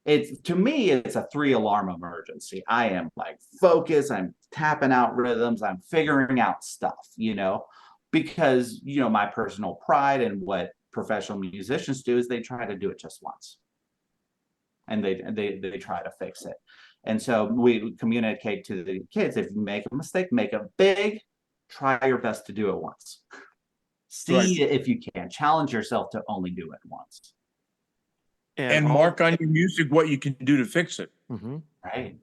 to me, it's a 3-alarm emergency. I am like focused, I'm tapping out rhythms, I'm figuring out stuff, because my personal pride and what professional musicians do is they try to do it just once. And they try to fix it. And so we communicate to the kids, if you make a mistake, make it big, try your best to do it once. See Right. if you can. Challenge yourself to only do it once. And mark on your music what you can do to fix it. Right.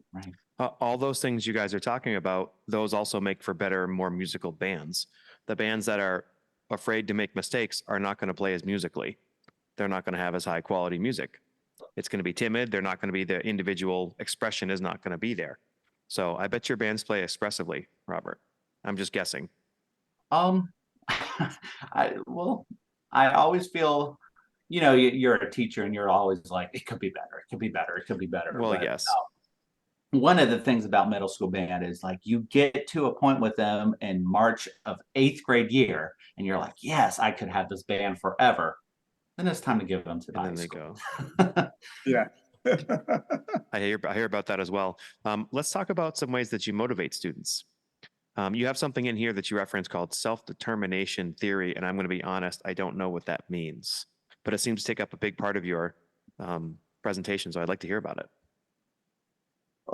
All those things you guys are talking about, those also make for better, more musical bands. The bands that are afraid to make mistakes are not going to play as musically. They're not going to have as high quality music. It's going to be timid. They're not going to be, the individual expression is not going to be there. So I bet your bands play expressively, Robert. I'm just guessing. I always feel, you're a teacher and you're always like, it could be better. It could be better. It could be better. Well, But, yes. one of the things about middle school band is like you get to a point with them in March of 8th grade year, and you're like, yes, I could have this band forever. Then it's time to give them to the high school. Go. Yeah. I hear about that as well. Let's talk about some ways that you motivate students. You have something in here that you reference called self-determination theory, and I'm going to be honest, I don't know what that means, but it seems to take up a big part of your presentation, so I'd like to hear about it.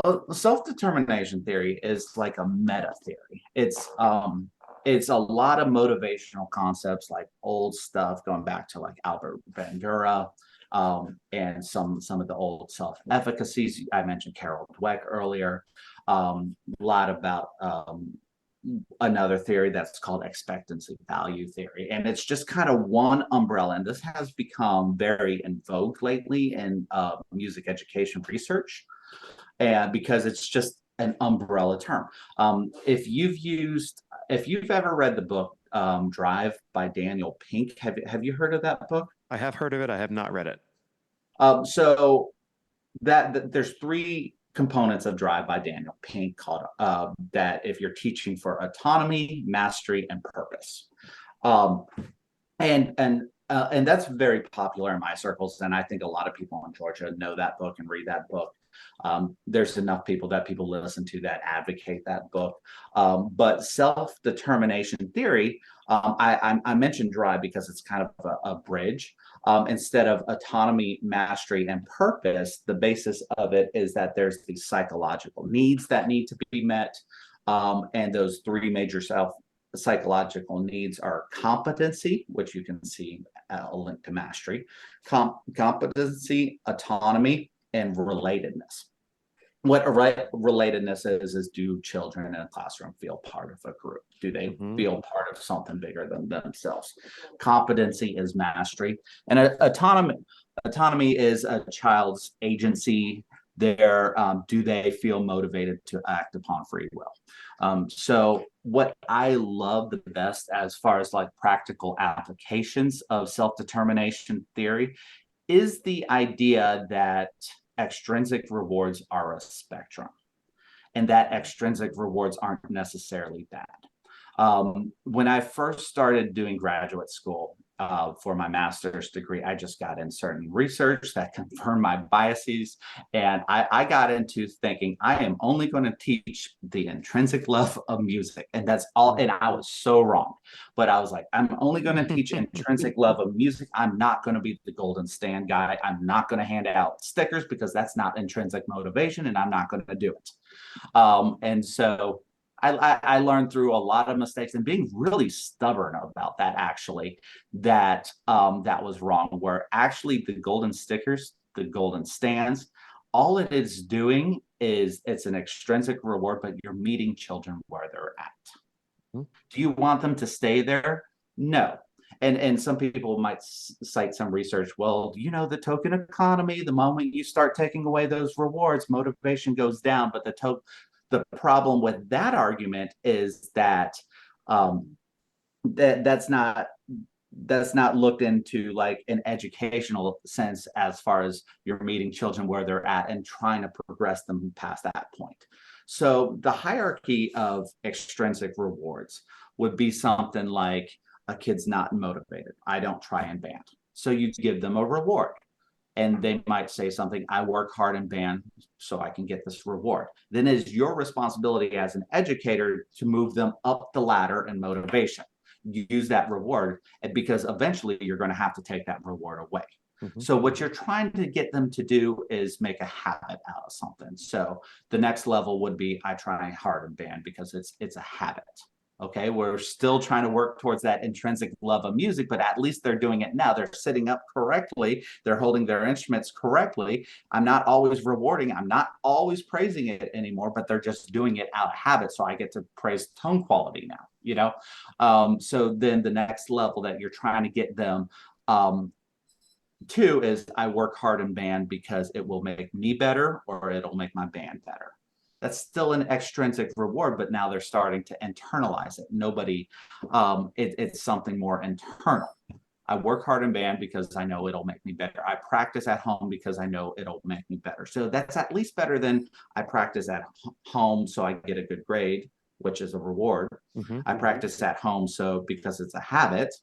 Well, self-determination theory is like a meta theory. It's a lot of motivational concepts, like old stuff going back to like Albert Bandura, and some of the old self-efficacies. I mentioned Carol Dweck earlier. A lot about another theory that's called expectancy value theory, and it's just kind of one umbrella. And this has become very in vogue lately in music education research, and because it's just an umbrella term. If you've ever read the book Drive by Daniel Pink, have you heard of that book? I have heard of it. I have not read it. So that there's 3 components of Drive by Daniel Pink called that if you're teaching for autonomy, mastery, and purpose. And that's very popular in my circles, and I think a lot of people in Georgia know that book and read that book. There's enough people listen to that advocate that book. But self-determination theory, I mentioned Drive because it's kind of a bridge. Instead of autonomy, mastery, and purpose, the basis of it is that there's these psychological needs that need to be met. And those 3 major psychological needs are competency, which you can see a link to mastery, competency, autonomy, and relatedness. What relatedness is do children in a classroom feel part of a group? Do they feel part of something bigger than themselves? Competency is mastery, and autonomy is a child's agency. Do they feel motivated to act upon free will? So what I love the best as far as like practical applications of self-determination theory is the idea that extrinsic rewards are a spectrum, and that extrinsic rewards aren't necessarily bad. When I first started doing graduate school for my master's degree, I just got in certain research that confirmed my biases, and I got into thinking I am only going to teach the intrinsic love of music, and that's all. And I was so wrong, but I was like, I'm only going to teach intrinsic love of music. I'm not going to be the golden stand guy. I'm not going to hand out stickers because that's not intrinsic motivation, and I'm not going to do it. And so I learned through a lot of mistakes and being really stubborn about that, actually, that was wrong, where actually the golden stickers, the golden stands all it is doing is it's an extrinsic reward, but you're meeting children where they're at. Do you want them to stay there? No. And some people might cite some research. Well, the token economy, the moment you start taking away those rewards, motivation goes down. But the problem with that argument is that that's not looked into like an educational sense as far as you're meeting children where they're at and trying to progress them past that point. So the hierarchy of extrinsic rewards would be something like a kid's not motivated. I don't try in band. So you give them a reward. And they might say something, I work hard in band so I can get this reward. Then it is your responsibility as an educator to move them up the ladder in motivation. You use that reward because eventually you're going to have to take that reward away. So what you're trying to get them to do is make a habit out of something. So the next level would be I try hard in band because it's a habit. Okay, we're still trying to work towards that intrinsic love of music, but at least they're doing it now. They're sitting up correctly. They're holding their instruments correctly. I'm not always rewarding. I'm not always praising it anymore, but they're just doing it out of habit. So I get to praise tone quality now, So then the next level that you're trying to get them to is I work hard in band because it will make me better or it'll make my band better. That's still an extrinsic reward, but now they're starting to internalize it. It's something more internal. I work hard in band because I know it'll make me better. I practice at home because I know it'll make me better. So that's at least better than I practice at home so I get a good grade, which is a reward. I practice at home because it's a habit.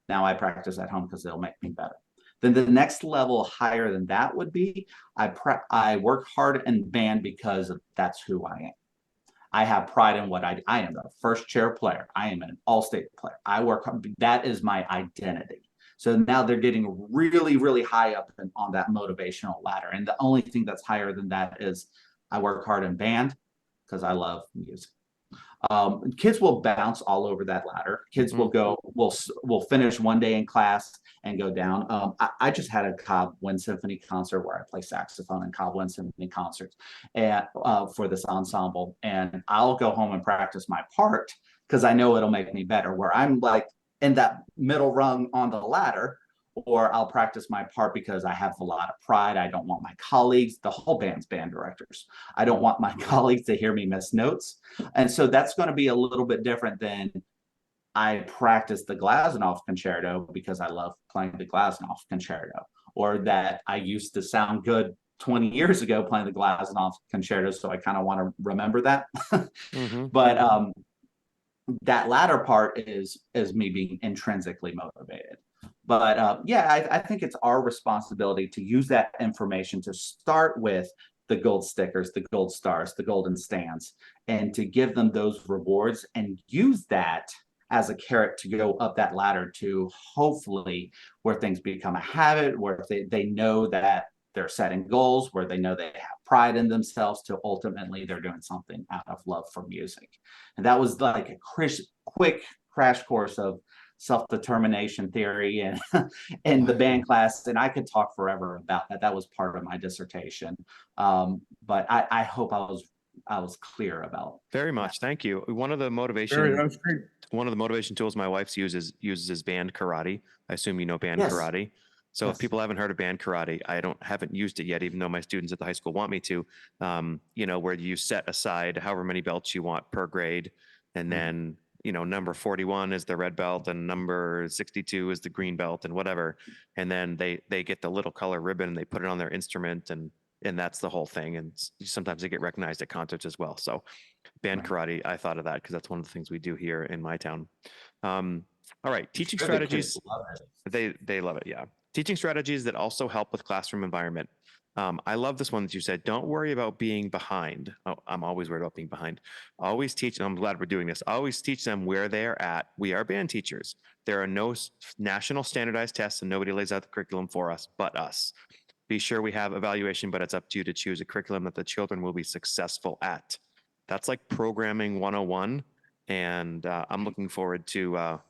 Now I practice at home because it'll make me better. Then the next level higher than that would be I work hard in band because that's who I am. I have pride in what I am the first chair player. I am an all-state player. I work hard. That is my identity. So now they're getting really, really high up on that motivational ladder. And the only thing that's higher than that is I work hard in band because I love music. Kids will bounce all over that ladder. Kids will finish one day in class and go down. I just had a Cobb Wind Symphony concert where I play saxophone in Cobb Wind Symphony concerts and for this ensemble. And I'll go home and practice my part because I know it'll make me better. Where I'm like in that middle rung on the ladder, or I'll practice my part because I have a lot of pride. I don't want my colleagues, the whole band's band directors. I don't want my colleagues to hear me miss notes. And so that's going to be a little bit different than I practice the Glazunov concerto because I love playing the Glazunov concerto, or that I used to sound good 20 years ago playing the Glazunov concerto. So I kind of want to remember that. But that latter part is me being intrinsically motivated. But I think it's our responsibility to use that information to start with the gold stickers, the gold stars, the golden stands, and to give them those rewards and use that as a carrot to go up that ladder to hopefully where things become a habit, where they know that they're setting goals, where they know they have pride in themselves, to ultimately they're doing something out of love for music. And that was like a quick crash course of self-determination theory and in the band class, and I could talk forever about that. That was part of my dissertation, but I hope I was clear about. Very much, thank you. One of the motivation tools my wife uses is band karate. I assume you know band karate. So if people haven't heard of band karate, haven't used it yet, even though my students at the high school want me to. Where you set aside however many belts you want per grade, and then number 41 is the red belt and number 62 is the green belt and whatever. And then they get the little color ribbon and they put it on their instrument and that's the whole thing. And sometimes they get recognized at concerts as well. So band karate, I thought of that because that's one of the things we do here in my town. All right. Teaching strategies. They love it. Yeah. Teaching strategies that also help with classroom environment. I love this one that you said, don't worry about being behind. Oh, I'm always worried about being behind. Always teach, and I'm glad we're doing this. Always teach them where they're at. We are band teachers. There are no national standardized tests and nobody lays out the curriculum for us but us. Be sure we have evaluation, but it's up to you to choose a curriculum that the children will be successful at. That's like programming 101. And I'm looking forward to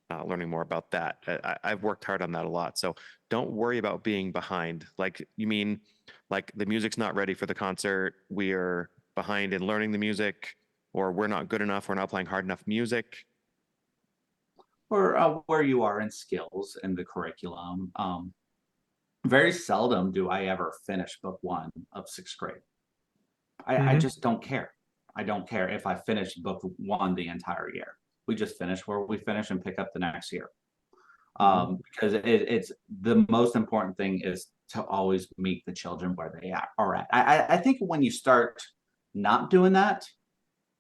learning more about that. I've worked hard on that a lot. So don't worry about being behind. Like, you mean like the music's not ready for the concert, we're behind in learning the music, or we're not good enough, we're not playing hard enough music? Or where you are in skills in the curriculum. Very seldom do I ever finish book one of sixth grade. I Mhm. just don't care. I don't care if I finish book one the entire year. We just finish where we finish and pick up the next year. Because it's the most important thing is to always meet the children where they are at. I think when you start not doing that,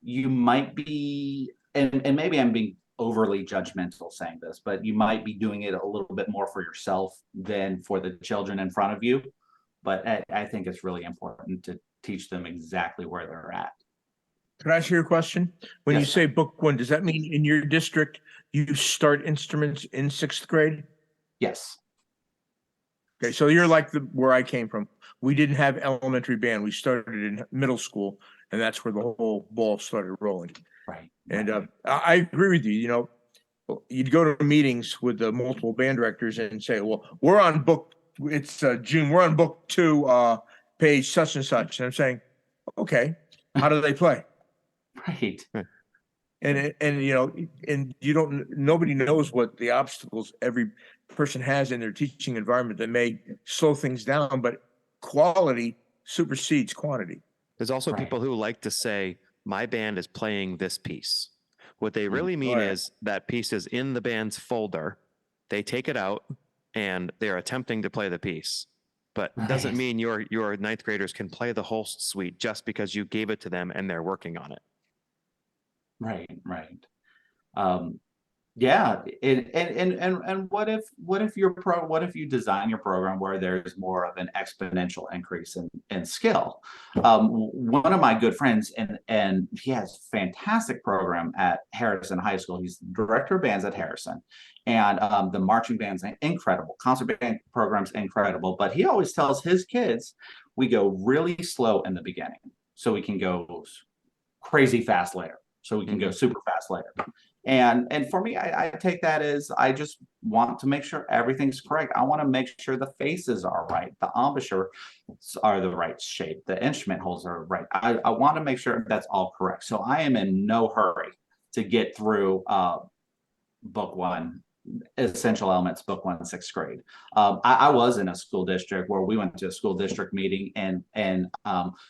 you might be, and maybe I'm being overly judgmental saying this, but you might be doing it a little bit more for yourself than for the children in front of you. But I think it's really important to teach them exactly where they're at. Can I ask you a question? When you Yes, say book one, does that mean in your district, you start instruments in sixth grade? yes, Okay, so you're like where I came from. We didn't have elementary band. We started in middle school, and that's where the whole ball started rolling. right. And I agree with you. You know, you'd go to meetings with the multiple band directors and say, "Well, we're on book. It's June. We're on book two, page such and such." And I'm saying, "Okay, how do they play?" Right. And you know, and you don't. Nobody knows what the obstacles every person has in their teaching environment that may slow things down, but quality supersedes quantity. There's also Right. people who like to say, my band is playing this piece. What they really mean Oh, yeah. is that piece is in the band's folder. They take it out and they're attempting to play the piece. But doesn't Right. mean your ninth graders can play the whole suite just because you gave it to them and they're working on it. Right. Um, yeah, and what if what if you design your program where there's more of an exponential increase in skill? One of my good friends, and he has a fantastic program at Harrison High School. He's the director of bands at Harrison, and the marching band's incredible, concert band program's incredible. But he always tells his kids, we go really slow in the beginning, so we can go crazy fast later, so we can go super fast later. And for me, I take that as I just want to make sure everything's correct. I want to make sure the faces are right, the embouchure are the right shape, the instrument holes are right. I want to make sure that's all correct. So I am in no hurry to get through book one, essential elements, book one, sixth grade. I was in a school district where we went to a school district meeting, and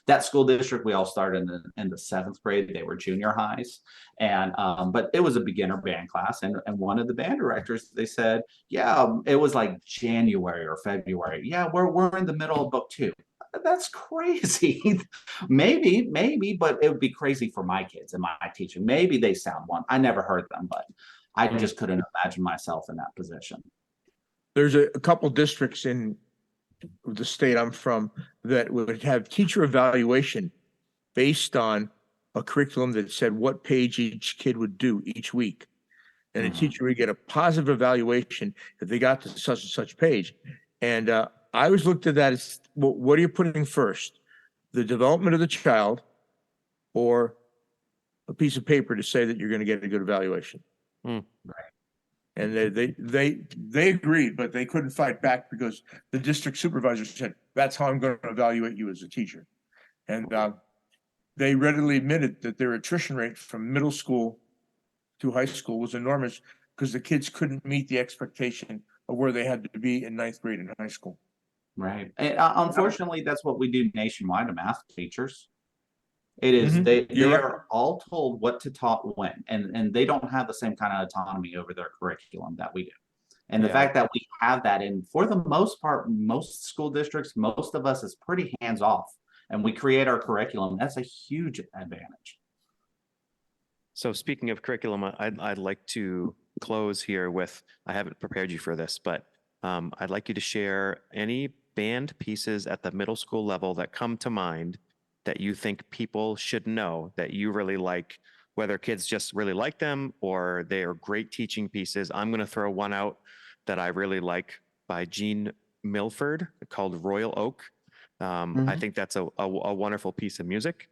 that school district we all started in the seventh grade. They were junior highs, and but it was a beginner band class, and one of the band directors, they said, yeah, it was like January or February. Yeah, we're in the middle of book two. That's crazy. maybe, but it would be crazy for my kids and my teaching. Maybe they sound one. I never heard them, but I just couldn't imagine myself in that position. There's a couple districts in the state I'm from that would have teacher evaluation based on a curriculum that said what page each kid would do each week. And a teacher would get a positive evaluation if they got to such and such page. And I always looked at that as, well, what are you putting first? The development of the child, or a piece of paper to say that you're going to get a good evaluation? Right. And they agreed, but they couldn't fight back because the district supervisor said, that's how I'm going to evaluate you as a teacher. And they readily admitted that their attrition rate from middle school to high school was enormous because the kids couldn't meet the expectation of where they had to be in ninth grade and high school. Right. And unfortunately, that's what we do nationwide to math teachers. It is they You're right. are all told what to taught when, and they don't have the same kind of autonomy over their curriculum that we do. And the Yeah. fact that we have that, and for the most part, most school districts, most of us is pretty hands off, and we create our curriculum. That's a huge advantage. So speaking of curriculum, I'd like to close here with, I haven't prepared you for this, but I'd like you to share any band pieces at the middle school level that come to mind that you think people should know, that you really like, whether kids just really like them or they are great teaching pieces. I'm going to throw one out that I really like by Gene Milford called Royal Oak. I think that's a wonderful piece of music.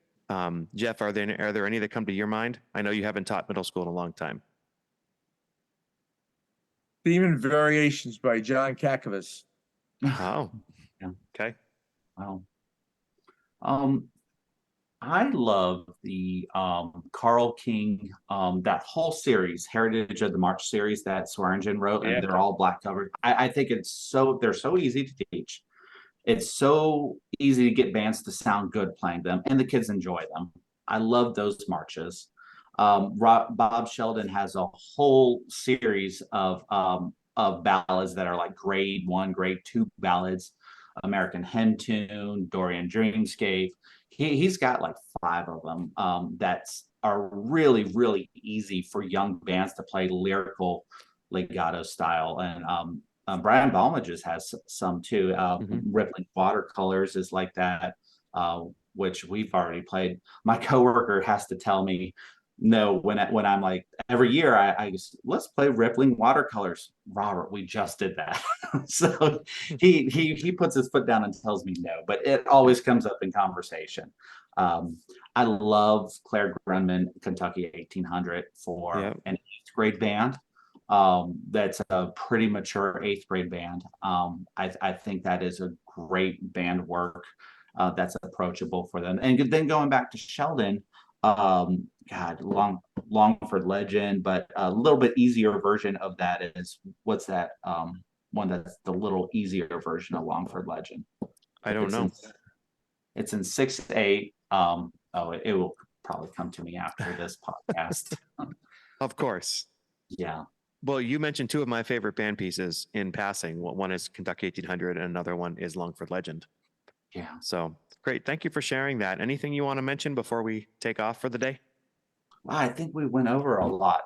Jeff, are there any that come to your mind? I know you haven't taught middle school in a long time. Theme and Variations by John Kakavas. Oh, Yeah. okay. Wow. I love the Carl King, that whole series, Heritage of the March series that Swearingen wrote, Yeah. and they're all black covered. I think they're so easy to teach. It's so easy to get bands to sound good playing them, and the kids enjoy them. I love those marches. Bob Sheldon has a whole series of ballads that are like grade 1, grade 2 ballads. American Hen Tune, Dorian Dreamscape. He's got like 5 of them that's are really, really easy for young bands to play lyrical legato style. And Brian Balmages has some too. Rippling Watercolors is like that, which we've already played. My coworker has to tell me no when I'm like every year I just, let's play Rippling Watercolors. Robert, we just did that. So he puts his foot down and tells me no, but it always comes up in conversation. I love Claire Grunman, Kentucky 1800 for an 8th grade band. That's a pretty mature 8th grade band. I think that is a great band work that's approachable for them. And then going back to Sheldon, God, Longford Legend, but a little bit easier version of that is what's that one that's the little easier version of Longford Legend? I don't know. It's in 6/8. It will probably come to me after this podcast. Of course. Yeah. Well, you mentioned 2 of my favorite band pieces in passing. One is Kentucky 1800 and another one is Longford Legend. Yeah. So great. Thank you for sharing that. Anything you want to mention before we take off for the day? I think we went over a lot.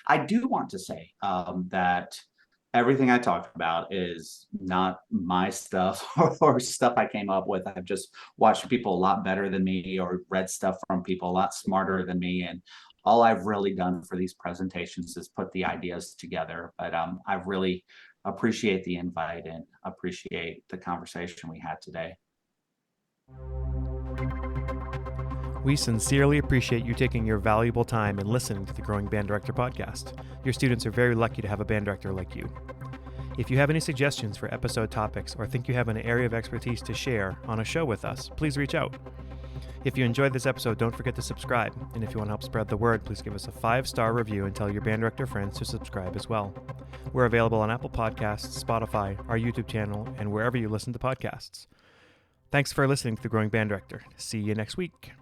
I do want to say that everything I talked about is not my stuff or stuff I came up with. I've just watched people a lot better than me or read stuff from people a lot smarter than me. And all I've really done for these presentations is put the ideas together. But I really appreciate the invite and appreciate the conversation we had today. We sincerely appreciate you taking your valuable time and listening to the Growing Band Director podcast. Your students are very lucky to have a band director like you. If you have any suggestions for episode topics or think you have an area of expertise to share on a show with us, please reach out. If you enjoyed this episode, don't forget to subscribe. And if you want to help spread the word, please give us a 5-star review and tell your band director friends to subscribe as well. We're available on Apple Podcasts, Spotify, our YouTube channel, and wherever you listen to podcasts. Thanks for listening to The Growing Band Director. See you next week.